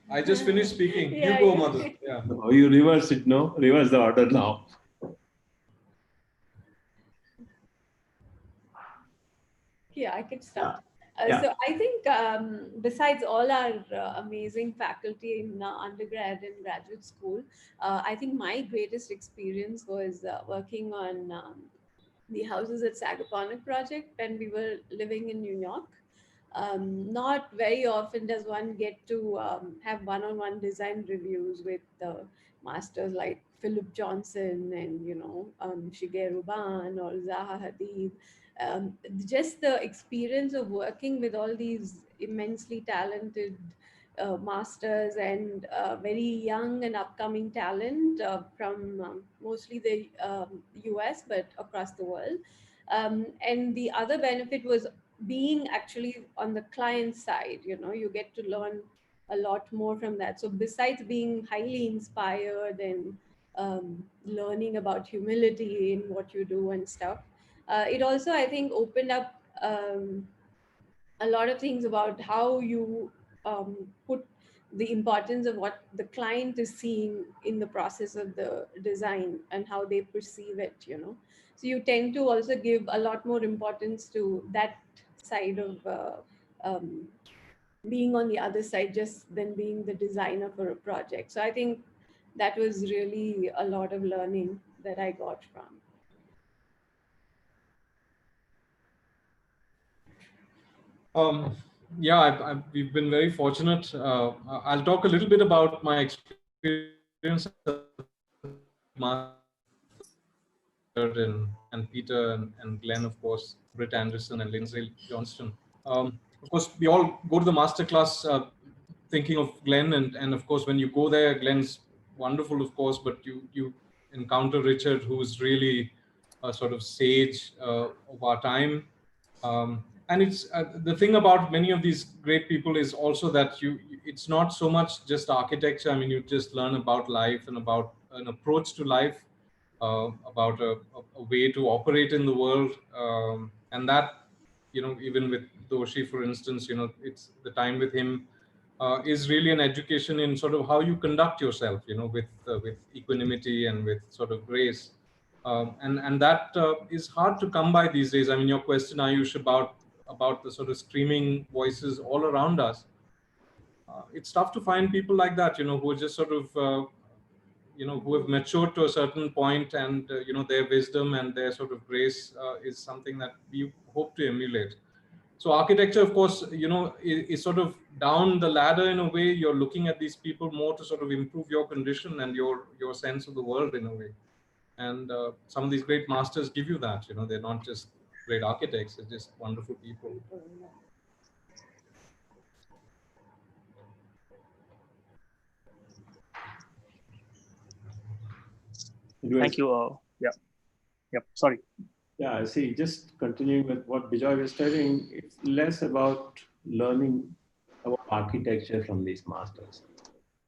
I just finished speaking. Yeah, you go, yeah. Madhu. Yeah. No, you reverse it, no? Reverse the order now. Yeah, I can start. Yeah. So I think besides all our amazing faculty in undergrad and graduate school, I think my greatest experience was working on the Houses at Sagaponic project when we were living in New York. Not very often does one get to have one-on-one design reviews with masters like Philip Johnson and Shigeru Ban or Zaha Hadid. Just the experience of working with all these immensely talented masters and very young and upcoming talent from mostly the US, but across the world. And the other benefit was being actually on the client side. You get to learn a lot more from that. So besides being highly inspired and learning about humility in what you do and stuff, it also, I think, opened up a lot of things about how you put the importance of what the client is seeing in the process of the design and how they perceive it. So you tend to also give a lot more importance to that side of being on the other side, just than being the designer for a project. So I think that was really a lot of learning that I got from. Yeah, we've been very fortunate. I'll talk a little bit about my experience and Peter and Glenn, of course, Britt Anderson and Lindsay Johnston. Of course, we all go to the masterclass thinking of Glenn, and of course, when you go there, Glenn's wonderful, of course, but you encounter Richard, who's really a sort of sage of our time. And it's the thing about many of these great people is also that it's not so much just architecture. I mean, you just learn about life and about an approach to life, about a way to operate in the world. And that, even with Doshi, for instance, it's the time with him is really an education in sort of how you conduct yourself, with equanimity and with sort of grace. And that is hard to come by these days. I mean, your question, Ayush, about the sort of screaming voices all around us. It's tough to find people like that, who are just sort of, who have matured to a certain point, and, their wisdom and their sort of grace is something that we hope to emulate. So architecture, of course, is sort of down the ladder in a way. You're looking at these people more to sort of improve your condition and your sense of the world in a way. And some of these great masters give you that, they're not just great architects, they're just wonderful people. Thank you. Yeah. Sorry. Yeah, see, just continuing with what Bijoy was telling, it's less about learning about architecture from these masters.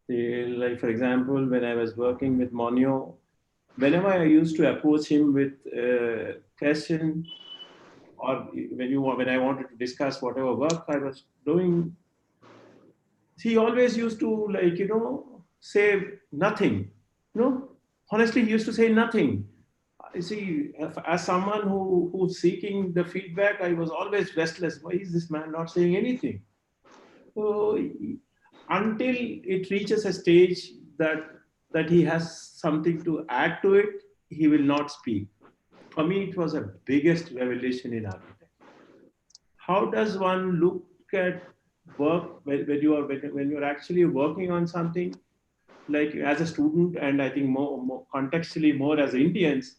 See, like, for example, when I was working with Monio, whenever I used to approach him with a question, or when I wanted to discuss whatever work I was doing, he always used to, say nothing. Honestly, he used to say nothing. You see, as someone who's seeking the feedback, I was always restless. Why is this man not saying anything? So until it reaches a stage that he has something to add to it, he will not speak. For me, it was a biggest revelation in architecture. How does one look at work when you're actually working on something? like as a student, and I think more contextually more as Indians,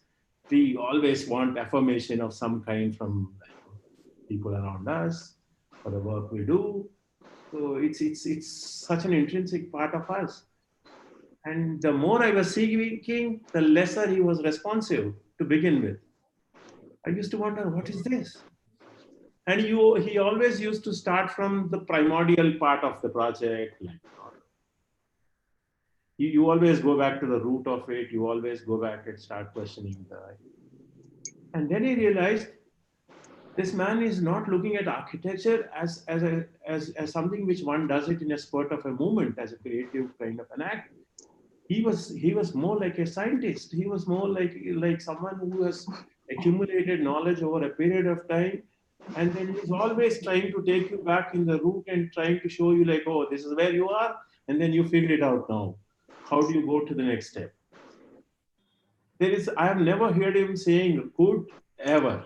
we always want affirmation of some kind from people around us for the work we do. So it's such an intrinsic part of us. And the more I was seeking, the lesser he was responsive to begin with. I used to wonder, what is this? And he always used to start from the primordial part of the project. Like, you always go back to the root of it. You always go back and start questioning and then he realized this man is not looking at architecture as something which one does it in a spurt of a moment, as a creative kind of an act. He was more like a scientist. He was more like someone who has accumulated knowledge over a period of time, and then he's always trying to take you back in the root and trying to show you like, oh, this is where you are, and then you figure it out now. How do you go to the next step? I have never heard him saying good ever.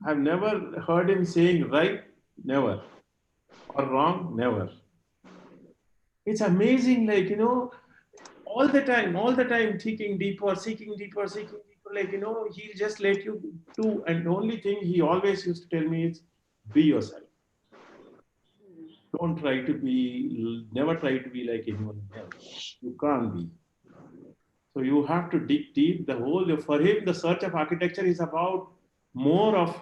I've never heard him saying right, never, or wrong, never. It's amazing, like, all the time, seeking deeper, like, he'll just let you do. And the only thing he always used to tell me is, be yourself. Don't try to be, never try to be like anyone else. You can't be. So you have to dig deep. For him, the search of architecture is about more of,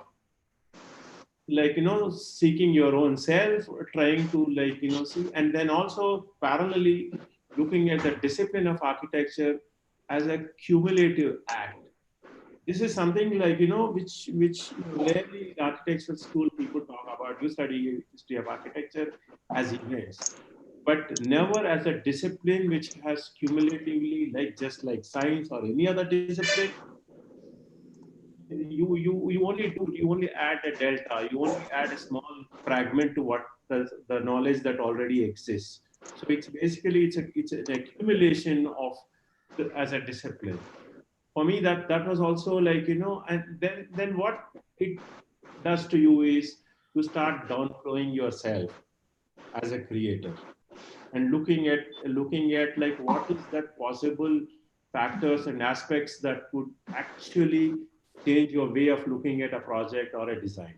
like, seeking your own self, trying to, like, see, and then also parallelly looking at the discipline of architecture as a cumulative act. This is something like, which rarely in architectural school people talk about. You study history of architecture as events, but never as a discipline which has cumulatively, like just like science or any other discipline. You only add a delta, you only add a small fragment to what the knowledge that already exists. So it's basically it's an accumulation of as a discipline. For me, that was also like, and then what it does to you is to start downflowing yourself as a creator and looking at like what is that possible factors and aspects that could actually change your way of looking at a project or a design.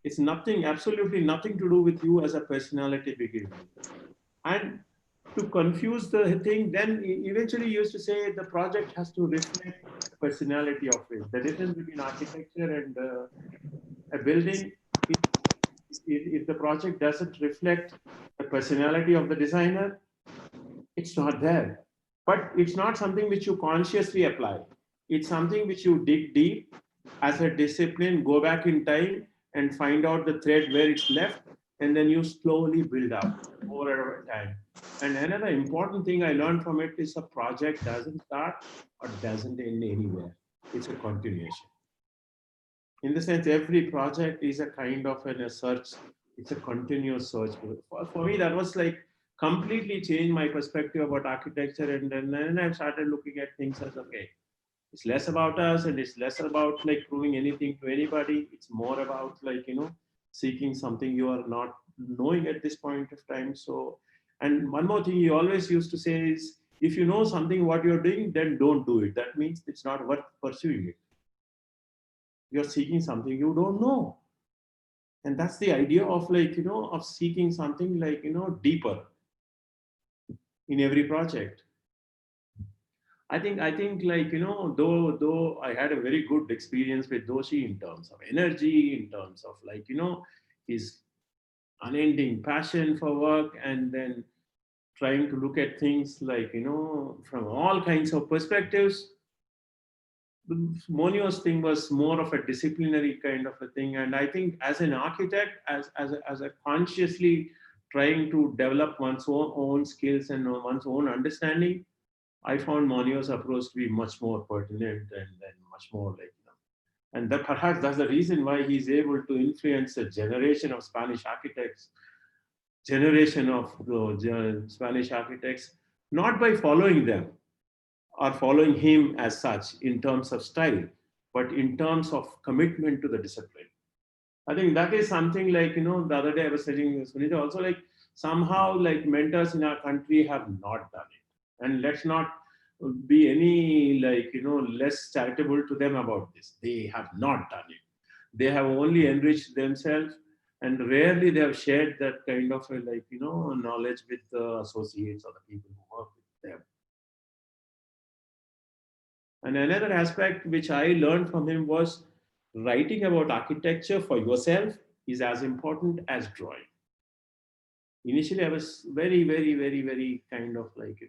It's absolutely nothing to do with you as a personality beginning. And to confuse the thing, then eventually you used to say the project has to reflect the personality of it. The difference between architecture and a building, if the project doesn't reflect the personality of the designer, it's not there. But it's not something which you consciously apply. It's something which you dig deep as a discipline, go back in time and find out the thread where it's left, and then you slowly build up over time. And another important thing I learned from it is a project doesn't start or doesn't end anywhere. It's a continuation. In the sense, every project is a kind of a search. It's a continuous search. For me, that was like completely changed my perspective about architecture. And then I started looking at things as, okay, it's less about us and it's less about like proving anything to anybody. It's more about like, seeking something you are not knowing at this point of time. So, and one more thing he always used to say is, if you know something what you're doing, then don't do it. That means it's not worth pursuing it. You're seeking something you don't know. And that's the idea of like, of seeking something like, deeper in every project. I think like, though I had a very good experience with Doshi in terms of energy, in terms of like, his unending passion for work, and then trying to look at things like, from all kinds of perspectives. The Monio's thing was more of a disciplinary kind of a thing. And I think as an architect, as a consciously trying to develop one's own skills and one's own understanding, I found Monio's approach to be much more pertinent and much more like, and that perhaps that's the reason why he's able to influence a generation of Spanish architects, not by following them or following him as such in terms of style, but in terms of commitment to the discipline. I think that is something like, the other day I was telling Sunitha also, like somehow like mentors in our country have not done it. And let's not be any like, less charitable to them about this. They have not done it. They have only enriched themselves, and rarely they have shared that kind of knowledge with the associates or the people who work with them. And another aspect which I learned from him was writing about architecture for yourself is as important as drawing. Initially, I was very, very, very, very kind of like,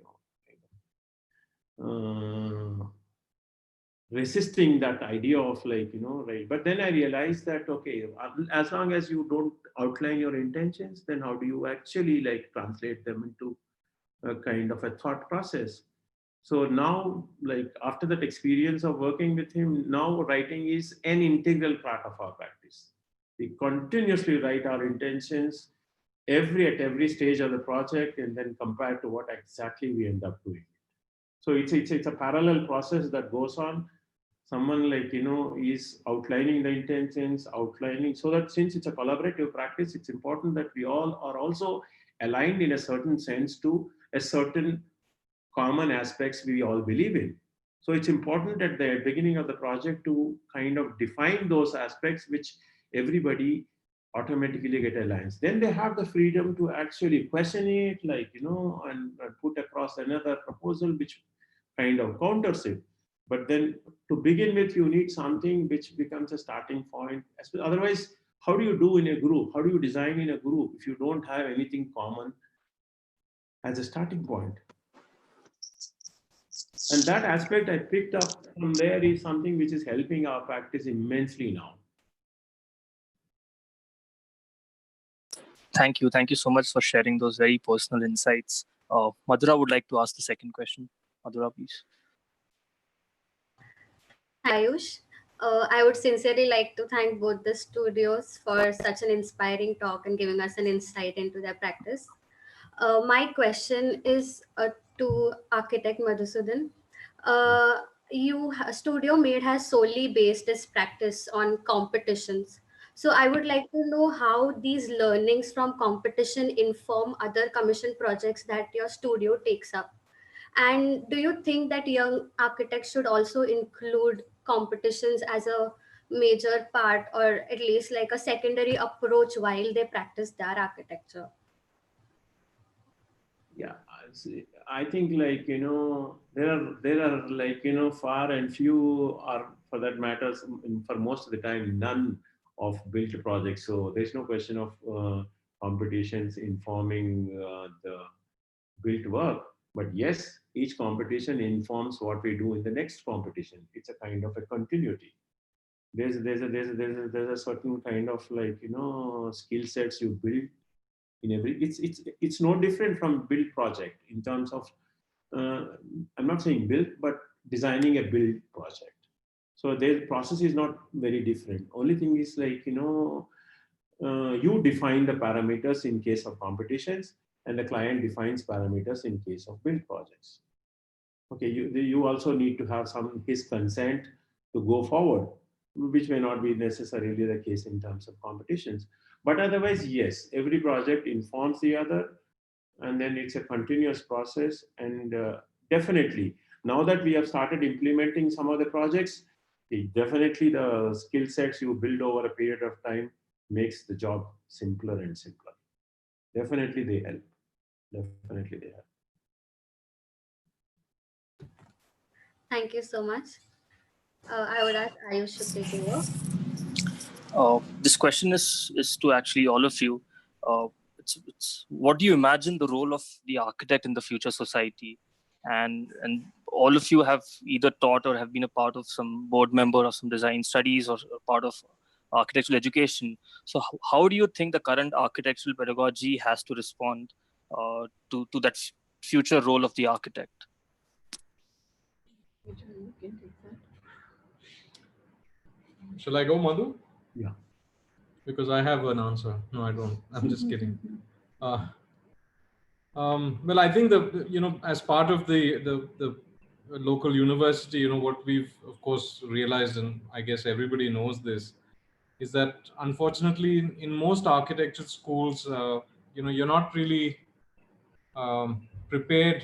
resisting that idea of like, right. But then I realized that, okay, as long as you don't outline your intentions, then how do you actually like translate them into a kind of a thought process? So now, like after that experience of working with him, now writing is an integral part of our practice. We continuously write our intentions at every stage of the project, and then compare to what exactly we end up doing. So it's a parallel process that goes on. Someone like, is outlining the intentions, outlining, so that since it's a collaborative practice, it's important that we all are also aligned in a certain sense to a certain common aspects we all believe in. So it's important at the beginning of the project to kind of define those aspects which everybody automatically get aligned. Then they have the freedom to actually question it, like, and put across another proposal which kind of counters it. But then to begin with, you need something which becomes a starting point. Otherwise, how do you do in a group? How do you design in a group if you don't have anything common as a starting point? And that aspect I picked up from there is something which is helping our practice immensely now. Thank you. Thank you so much for sharing those very personal insights. Madhura would like to ask the second question. Madhura, please. Ayush, I would sincerely like to thank both the studios for such an inspiring talk and giving us an insight into their practice. My question is to architect Madhusudhan. Studio Made has solely based its practice on competitions. So I would like to know how these learnings from competition inform other commission projects that your studio takes up. And do you think that young architects should also include competitions as a major part, or at least like a secondary approach while they practice their architecture? Yeah, I think like, there are like, far and few, or for that matters, for most of the time, none of built projects. So there's no question of competitions informing the built work. But yes, each competition informs what we do in the next competition. It's a kind of a continuity. There's a certain kind of like, skill sets you build in every. It's no different from build project in terms of. I'm not saying build, but designing a build project. So the process is not very different. Only thing is like, you define the parameters in case of competitions, and the client defines parameters in case of build projects. Okay, you also need to have his consent to go forward, which may not be necessarily the case in terms of competitions. But otherwise, yes, every project informs the other, and then it's a continuous process. And definitely, now that we have started implementing some of the projects, definitely the skill sets you build over a period of time makes the job simpler and simpler. Definitely they help. Definitely they help. Thank you so much. I would ask Ayush to take over. This question is to actually all of you. It's what do you imagine the role of the architect in the future society? And all of you have either taught or have been a part of some board member of some design studies or part of architectural education. So how do you think the current architectural pedagogy has to respond to that future role of the architect? Shall I go, Madhu? Yeah. Because I have an answer. No, I don't. I'm just kidding. Well, I think as part of the local university, what we've of course realized, and I guess everybody knows this, is that unfortunately in most architecture schools, you're not really prepared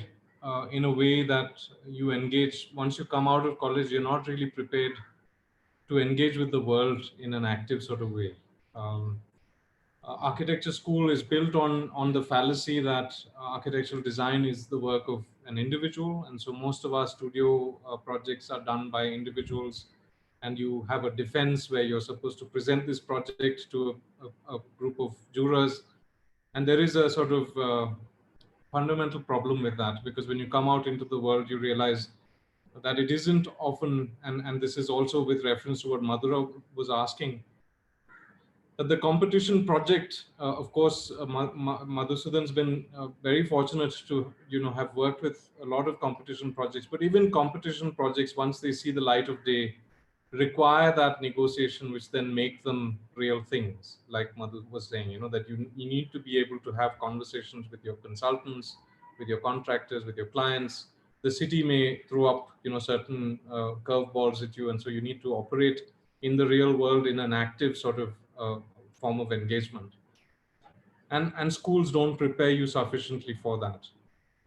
in a way that you engage. Once you come out of college, you're not really prepared to engage with the world in an active sort of way. Architecture school is built on the fallacy that architectural design is the work of an individual, and so most of our studio projects are done by individuals, and you have a defense where you're supposed to present this project to a group of jurors, and there is a sort of fundamental problem with that, because when you come out into the world, you realize that it isn't often, and this is also with reference to what Madhura was asking, that the competition project, of course, Madhusudhan's been very fortunate to have worked with a lot of competition projects, but even competition projects, once they see the light of day, require that negotiation, which then make them real things. Like Madhu was saying, that you need to be able to have conversations with your consultants, with your contractors, with your clients. The city may throw up certain curveballs at you, and so you need to operate in the real world in an active sort of form of engagement. And schools don't prepare you sufficiently for that.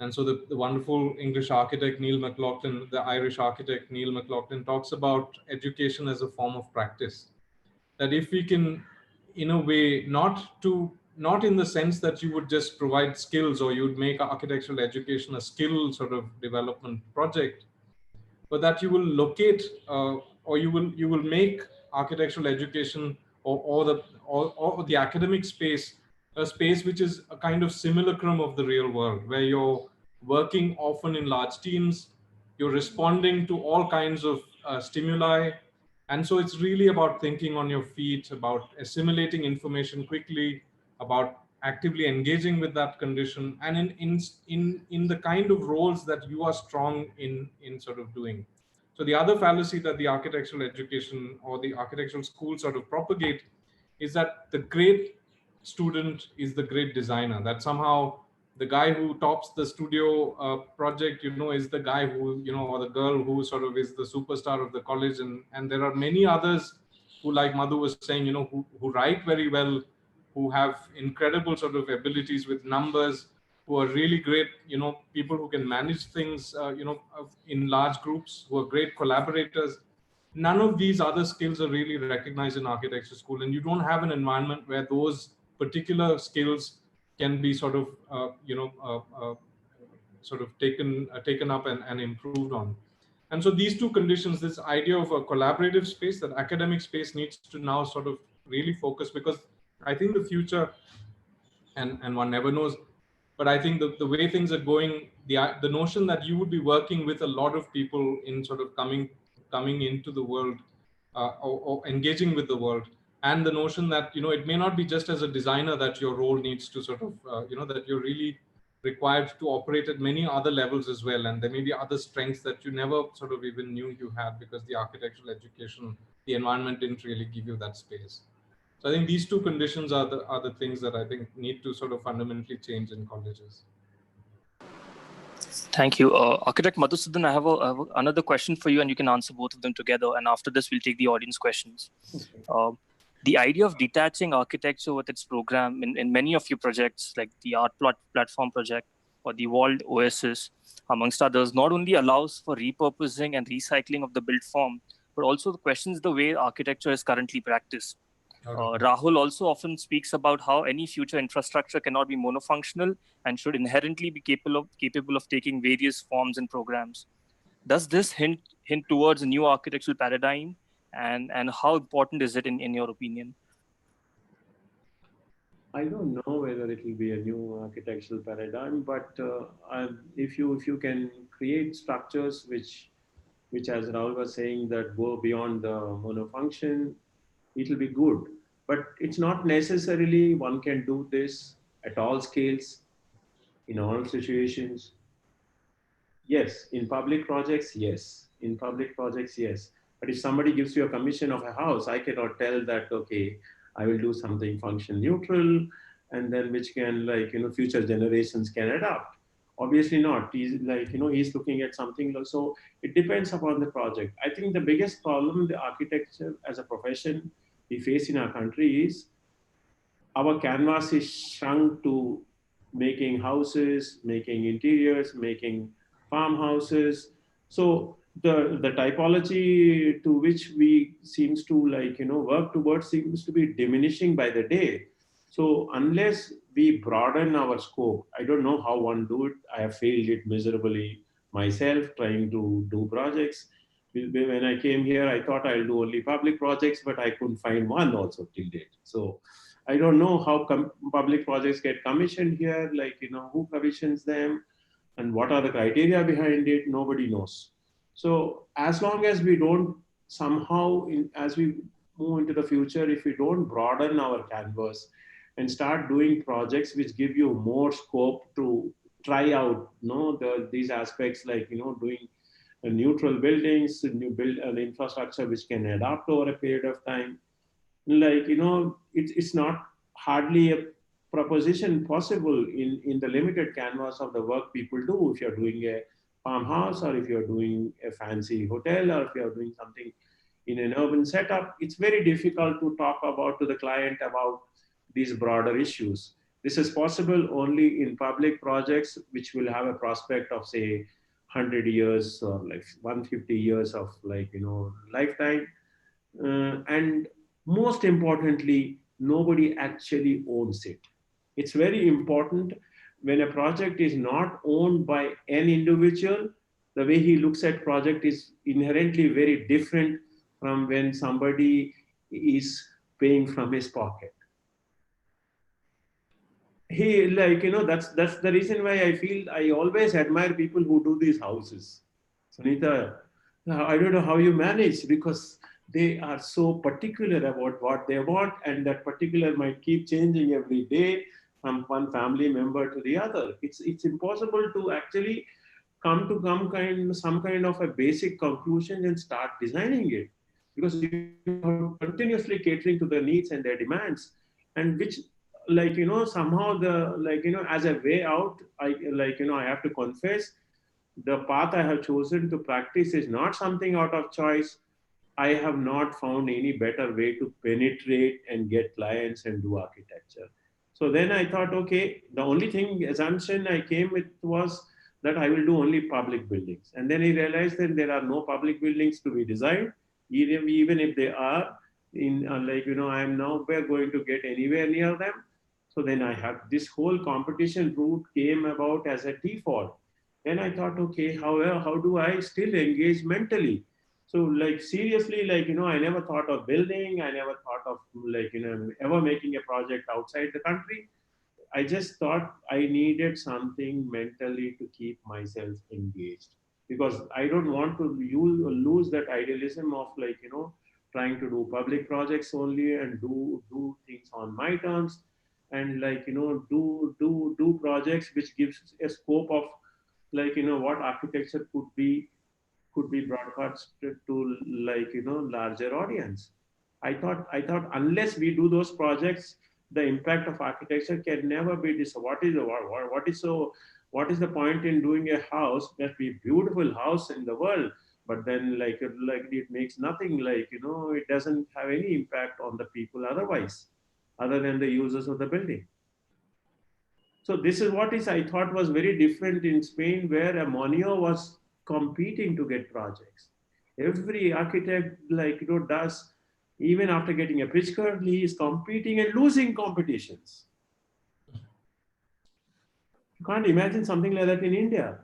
And so the wonderful English architect Neil McLaughlin, the Irish architect Neil McLaughlin, talks about education as a form of practice. That if we can, in a way, not in the sense that you would just provide skills or you would make architectural education a skill sort of development project, but that you will locate or you will make architectural education or the academic space a space which is a kind of simulacrum of the real world, where you're working often in large teams, you're responding to all kinds of stimuli, and so it's really about thinking on your feet, about assimilating information quickly, about actively engaging with that condition, and in the kind of roles that you are strong in sort of doing. So the other fallacy that the architectural education or the architectural school sort of propagate is that the great student is the great designer, that somehow the guy who tops the studio project, is the guy who, or the girl who sort of is the superstar of the college. And there are many others who, like Madhu was saying, who write very well, who have incredible sort of abilities with numbers, who are really great, people who can manage things, in large groups, who are great collaborators. None of these other skills are really recognized in architecture school, and you don't have an environment where those particular skills can be sort of, sort of taken up and improved on. And so these two conditions, this idea of a collaborative space, that academic space needs to now sort of really focus, because I think the future, and one never knows, but I think the way things are going, the notion that you would be working with a lot of people in sort of coming into the world, or engaging with the world, and the notion that it may not be just as a designer that your role needs to sort of that you're really required to operate at many other levels as well, and there may be other strengths that you never sort of even knew you had, because the architectural education, the environment didn't really give you that space. So I think these two conditions are the things that I think need to sort of fundamentally change in colleges. Thank you. Architect Madhusudhan, I have another question for you, and you can answer both of them together. And after this, we'll take the audience questions. Okay. The idea of detaching architecture with its program in many of your projects, like the Art Platform project or the Walled Oasis, amongst others, not only allows for repurposing and recycling of the built form, but also questions the way architecture is currently practiced. Rahul also often speaks about how any future infrastructure cannot be monofunctional and should inherently be capable of taking various forms and programs. Does this hint towards a new architectural paradigm, and how important is it in your opinion? I don't know whether it will be a new architectural paradigm, but if you can create structures which, as Rahul was saying, that go beyond the monofunction, it will be good. But it's not necessarily one can do this at all scales, in all situations. Yes, in public projects, yes. In public projects, yes. But if somebody gives you a commission of a house, I cannot tell that, okay, I will do something function neutral, and then which can, like, future generations can adopt. Obviously not. He's like, he's looking at something. So it depends upon the project. I think the biggest problem the architecture as a profession we face in our country is our canvas is shrunk to making houses, making interiors, making farmhouses. So the typology to which we seems to work towards seems to be diminishing by the day. So unless we broaden our scope, I don't know how one do it. I have failed it miserably myself trying to do projects. When I came here, I thought I'll do only public projects, but I couldn't find one also till date. So I don't know how public projects get commissioned here, who commissions them and what are the criteria behind it, nobody knows. So as long as we don't somehow, as we move into the future, if we don't broaden our canvas and start doing projects which give you more scope to try out, these aspects doing neutral buildings, new build an infrastructure which can adapt over a period of time, it's not hardly a proposition possible in the limited canvas of the work people do. If you're doing a farmhouse, or if you're doing a fancy hotel, or if you're doing something in an urban setup, it's very difficult to talk about to the client about these broader issues. This is possible only in public projects which will have a prospect of, say, 100 years or like 150 years of lifetime. And most importantly, nobody actually owns it. It's very important when a project is not owned by an individual, the way he looks at project is inherently very different from when somebody is paying from his pocket. That's the reason why I feel I always admire people who do these houses. Sunitha, I don't know how you manage, because they are so particular about what they want, and that particular might keep changing every day from one family member to the other. It's impossible to actually come to some kind of a basic conclusion and start designing it, because you are continuously catering to their needs and their demands, and which somehow as a way out, I have to confess, the path I have chosen to practice is not something out of choice. I have not found any better way to penetrate and get clients and do architecture. So then I thought, okay, the only assumption I came with was that I will do only public buildings. And then I realized that there are no public buildings to be designed, even if they are I am nowhere going to get anywhere near them. So then I have this whole competition route came about as a default. Then I thought, okay, how do I still engage mentally? So seriously, I never thought of building. I never thought of ever making a project outside the country. I just thought I needed something mentally to keep myself engaged, because I don't want to lose that idealism of trying to do public projects only and do things on my terms, and do projects which gives a scope of what architecture could be broadcasted to larger audience. I thought unless we do those projects, the impact of architecture can never be this. What is the point in doing a house that be beautiful house in the world, but then it makes nothing, it doesn't have any impact on the people otherwise, other than the users of the building. So this is what I thought was very different in Spain, where a Monio was competing to get projects. Every architect does, even after getting a pitch card, he is competing and losing competitions. You can't imagine something like that in India.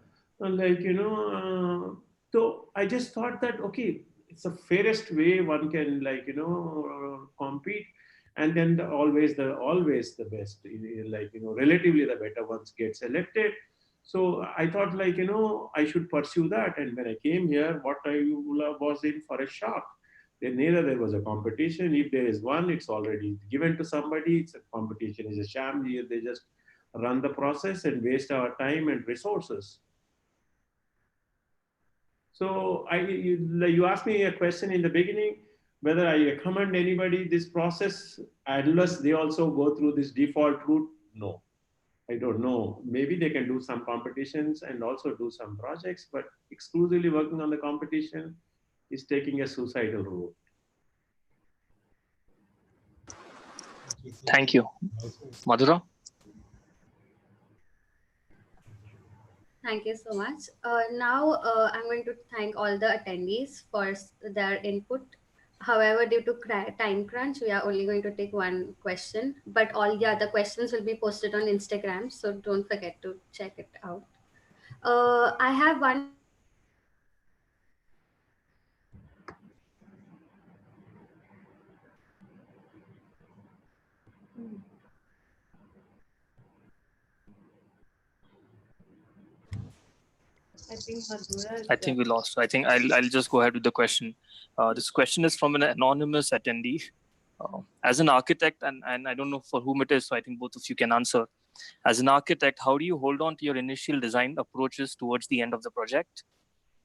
So I just thought that, okay, it's the fairest way one can compete, and then always the best, relatively the better ones get selected. So I thought I should pursue that. And when I came here, what I was in for a shock. Then neither there was a competition. If there is one, it's already given to somebody. It's a competition is a sham. Here they just run the process and waste our time and resources. So you asked me a question in the beginning, whether I recommend anybody this process unless they also go through this default route. No, I don't know. Maybe they can do some competitions and also do some projects, but exclusively working on the competition is taking a suicidal route. Thank you. Madhura? Thank you so much. Now, I'm going to thank all the attendees for their input. However, due to time crunch, we are only going to take one question, but all the other questions will be posted on Instagram, so don't forget to check it out. I have one question for Bijoy. I think Madhura. I think we lost. So I think I'll just go ahead with the question. This question is from an anonymous attendee. As an architect, and I don't know for whom it is, so I think both of you can answer. As an architect, how do you hold on to your initial design approaches towards the end of the project?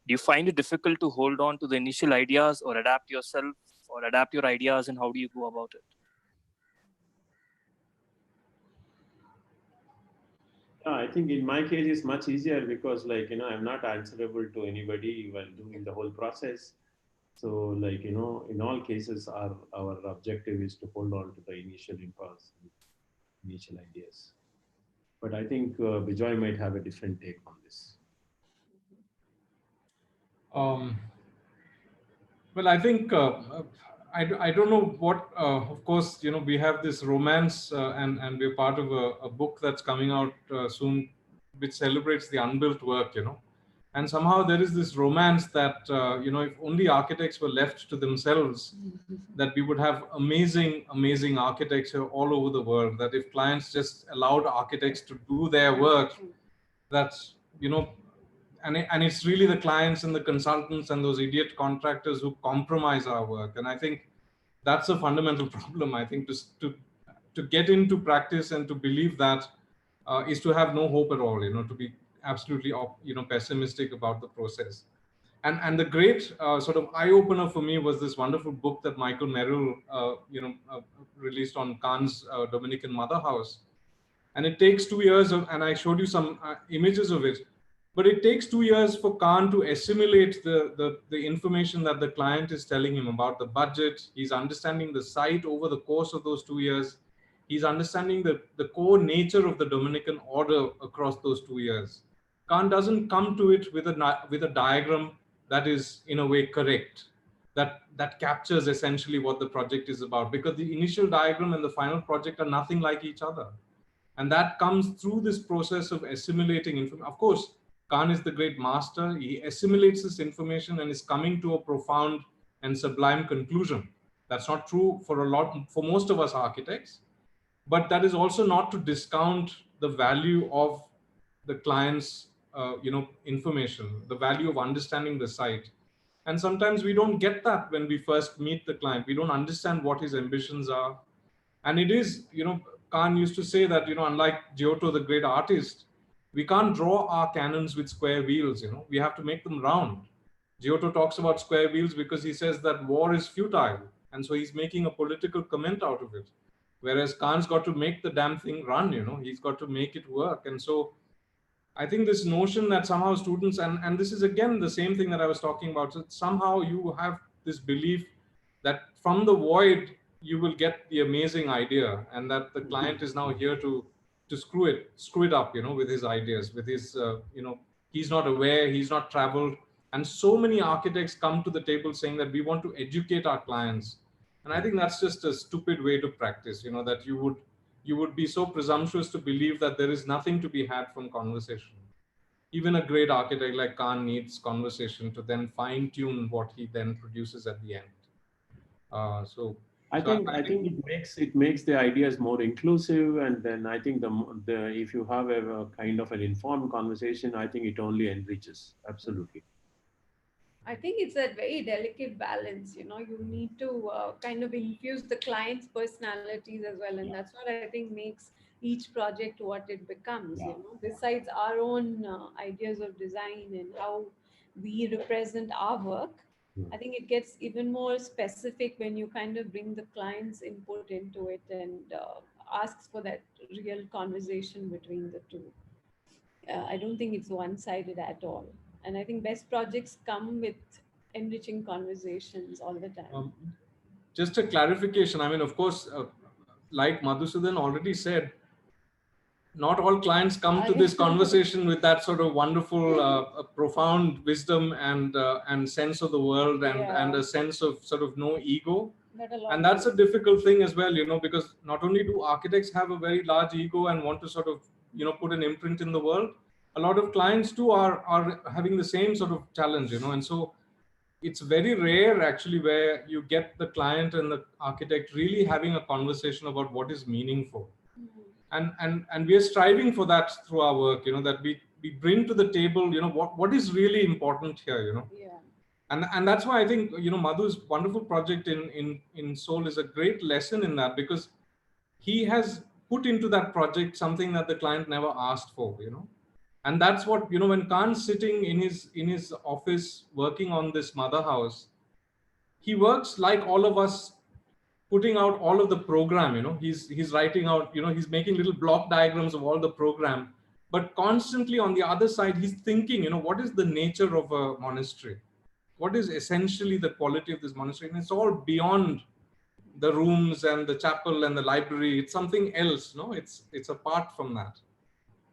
Do you find it difficult to hold on to the initial ideas or adapt yourself or adapt your ideas, and how do you go about it? I think in my case it's much easier because I'm not answerable to anybody while doing the whole process. So in all cases our objective is to hold on to the initial impulse, initial ideas. But I think Bijoy might have a different take on this. Well, I think I don't know what. Of course, we have this romance, and we're part of a book that's coming out soon, which celebrates the unbuilt work. And somehow there is this romance that if only architects were left to themselves, that we would have amazing architecture all over the world. That if clients just allowed architects to do their work, that's and it's really the clients and the consultants and those idiot contractors who compromise our work. And I think that's a fundamental problem. I think to get into practice and to believe that is to have no hope at all. To be absolutely pessimistic about the process. And the great sort of eye opener for me was this wonderful book that Michael Merrill released on Khan's Dominican Mother House. And it takes 2 years, and I showed you some images of it. But it takes 2 years for Khan to assimilate the information that the client is telling him about the budget. He's understanding the site over the course of those 2 years. He's understanding the core nature of the Dominican order across those 2 years. Khan doesn't come to it with a diagram that is in a way correct, that captures essentially what the project is about, because the initial diagram and the final project are nothing like each other. And that comes through this process of assimilating information. Of course, Khan is the great master. He assimilates this information and is coming to a profound and sublime conclusion. That's not true for most of us architects, but that is also not to discount the value of the client's information, the value of understanding the site. And sometimes we don't get that when we first meet the client. We don't understand what his ambitions are. And it is, Khan used to say that, unlike Giotto, the great artist, we can't draw our cannons with square wheels, we have to make them round. Giotto talks about square wheels because he says that war is futile. And so he's making a political comment out of it. Whereas Khan's got to make the damn thing run, he's got to make it work. And so I think this notion that somehow students, and this is again the same thing that I was talking about, so somehow you have this belief that from the void, you will get the amazing idea, and that the client is now here to screw it up, with his ideas, with his, he's not aware, he's not traveled. And so many architects come to the table saying that we want to educate our clients. And I think that's just a stupid way to practice, that you would be so presumptuous to believe that there is nothing to be had from conversation. Even a great architect like Khan needs conversation to then fine tune what he then produces at the end. I think it makes the ideas more inclusive, and then I think if you have a kind of an informed conversation, I think it only enriches. Absolutely. I think it's a very delicate balance. You need to kind of infuse the client's personalities as well, and that's what I think makes each project what it becomes. Besides our own ideas of design and how we represent our work, I think it gets even more specific when you kind of bring the client's input into it and asks for that real conversation between the two. I don't think it's one-sided at all. And I think best projects come with enriching conversations all the time. Just a clarification. I mean, of course, like Madhusudhan already said, not all clients come to this conversation with that sort of wonderful, profound wisdom and sense of the world and a sense of sort of no ego. And that's a difficult thing as well, because not only do architects have a very large ego and want to sort of, put an imprint in the world, a lot of clients too are having the same sort of challenge, and so it's very rare actually where you get the client and the architect really having a conversation about what is meaningful. And we are striving for that through our work, that we bring to the table, what is really important here, And that's why I think, Madhu's wonderful project in Seoul is a great lesson in that, because he has put into that project something that the client never asked for, And that's what, when Khan's sitting in his office working on this mother house, he works like all of us, putting out all of the program, he's writing out, he's making little block diagrams of all the program, but constantly on the other side, he's thinking, what is the nature of a monastery? What is essentially the quality of this monastery? And it's all beyond the rooms and the chapel and the library. It's something else, no? It's apart from that.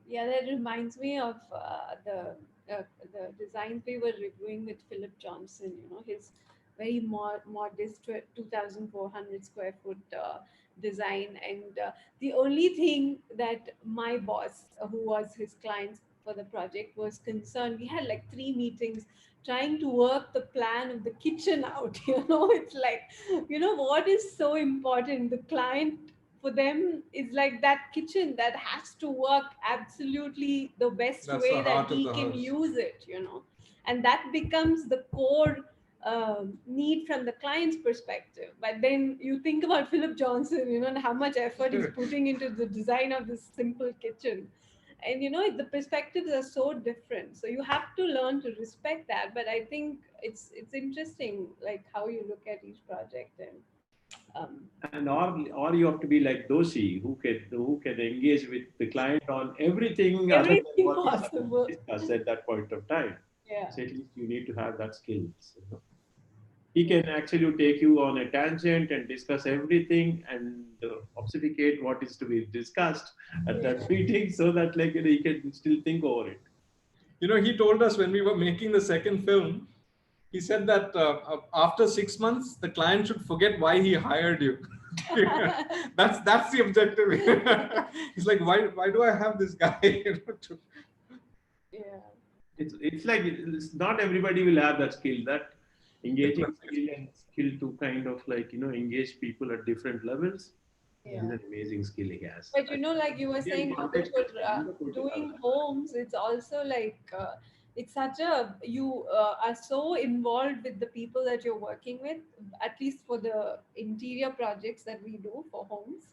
Yeah, that reminds me of the designs we were reviewing with Philip Johnson, his very modest 2,400 square foot design. And the only thing that my boss, who was his client for the project, was concerned, we had like 3 meetings trying to work the plan of the kitchen out. It's like, what is so important? The client, for them, is like that kitchen that has to work absolutely the best way that he can use it, and that becomes the core need from the client's perspective. But then you think about Philip Johnson, and how much effort he's putting into the design of this simple kitchen. And the perspectives are so different, so you have to learn to respect that. But I think it's interesting, like how you look at each project. And or you have to be like Doshi, who can engage with the client on everything other than what possible. Discussed at that point of time. Yeah. So at least you need to have that skills. He can actually take you on a tangent and discuss everything and obfuscate what is to be discussed at that meeting, so that he can still think over it. He told us when we were making the second film, he said that after 6 months, the client should forget why he hired you. That's the objective. He's like, why do I have this guy? Yeah. It's like not everybody will have that skill, that engaging skill and skill to kind of engage people at different levels. Yeah. It's an amazing skill he has. But like you were saying, doing homes, it's also like it's such a, you are so involved with the people that you're working with, at least for the interior projects that we do for homes.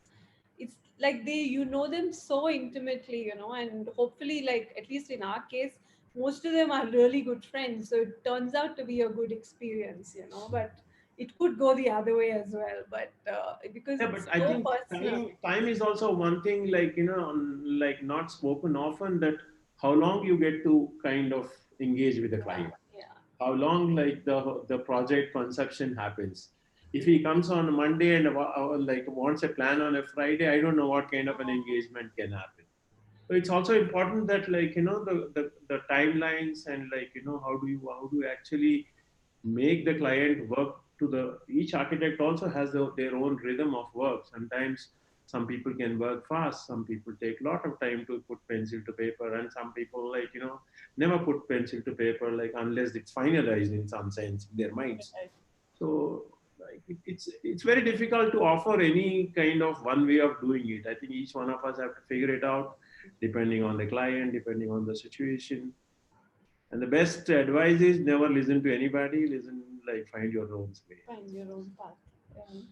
It's like you know them so intimately, and hopefully, like at least in our case, most of them are really good friends. So it turns out to be a good experience, but it could go the other way as well. But because it's I think time is also one thing, not spoken often, that how long you get to kind of engage with the client. Yeah. How long the project conception happens. If he comes on a Monday and wants a plan on a Friday, I don't know what kind of an engagement can happen. So it's also important that the timelines and how do you actually make the client work to each architect also has their own rhythm of work. Sometimes some people can work fast, some people take a lot of time to put pencil to paper, and some people never put pencil to paper unless it's finalized in some sense in their minds. So it's very difficult to offer any kind of one way of doing it. I think each one of us have to figure it out depending on the client, depending on the situation. And the best advice is never listen to anybody. Find your own way. Find your own path. Yeah.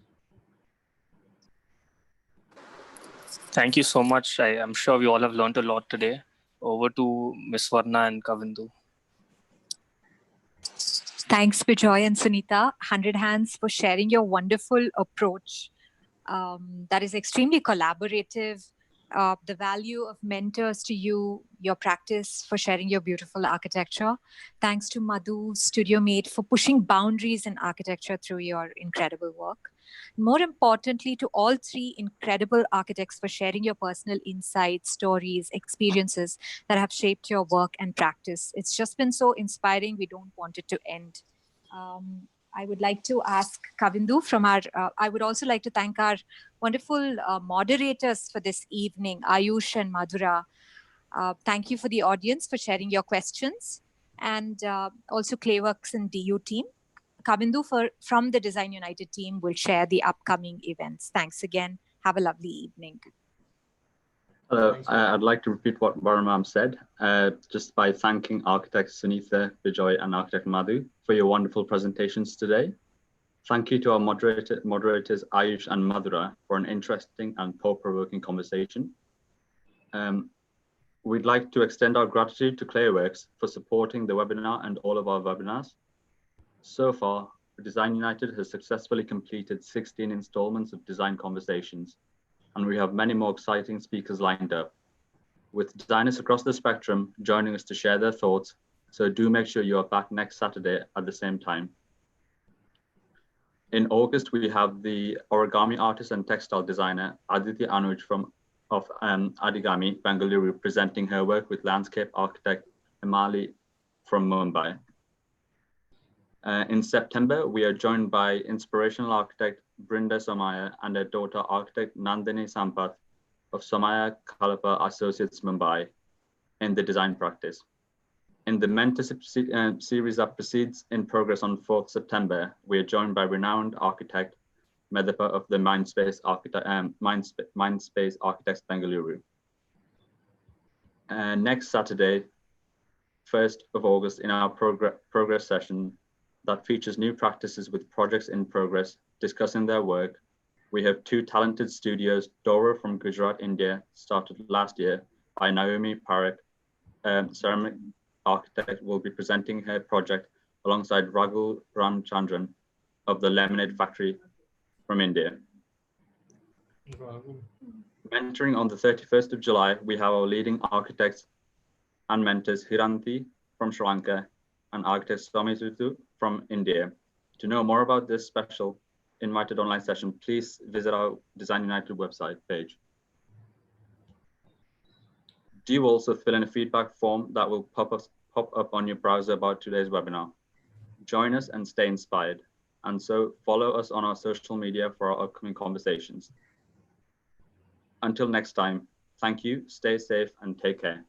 Thank you so much. I'm sure we all have learned a lot today. Over to Ms. Varna and Kavindu. Thanks, Bijoy and Sunitha, 100 Hands, for sharing your wonderful approach that is extremely collaborative. The value of mentors to you, your practice, for sharing your beautiful architecture. Thanks to Madhu, Studio Mate, for pushing boundaries in architecture through your incredible work. More importantly, to all three incredible architects for sharing your personal insights, stories, experiences that have shaped your work and practice. It's just been so inspiring. We don't want it to end. I would like to ask Kavindu from I would also like to thank our wonderful moderators for this evening, Ayush and Madhura. Thank you for the audience for sharing your questions, and also ClayWorks and DU team. Kavindu from the Design United team will share the upcoming events. Thanks again. Have a lovely evening. Hello, I'd like to repeat what Baramam said, just by thanking architects Sunitha, Bijoy, and architect Madhu for your wonderful presentations today. Thank you to our moderators Ayush and Madhura for an interesting and thought-provoking conversation. We'd like to extend our gratitude to ClayWorks for supporting the webinar and all of our webinars. So far, Design United has successfully completed 16 installments of design conversations, and we have many more exciting speakers lined up, with designers across the spectrum joining us to share their thoughts. So do make sure you are back next Saturday at the same time. In August, we have the origami artist and textile designer Aditi Anuj of Adigami, Bangalore, presenting her work with landscape architect Emali from Mumbai. In September, we are joined by inspirational architect Brinda Somaya and her daughter architect Nandini Sampath of Somaya Kalapa Associates Mumbai in the design practice. In the mentorship series that proceeds in progress on 4th September, we are joined by renowned architect Madhu of the Mindspace Architects Bengaluru. Next Saturday, 1st of August, in our progress session that features new practices with projects in progress discussing their work, we have two talented studios. Dora from Gujarat, India, started last year by Naomi Parekh, ceramic architect, will be presenting her project alongside Raghu Ramachandran of the Lemonade Factory from India. Mentoring on the 31st of July, we have our leading architects and mentors Hiranti from Sri Lanka and architect Somitha from India. To know more about this special invited online session, please visit our Design United website page. Do also fill in a feedback form that will pop up on your browser about today's webinar. Join us and stay inspired. And so follow us on our social media for our upcoming conversations. Until next time, thank you, stay safe and take care.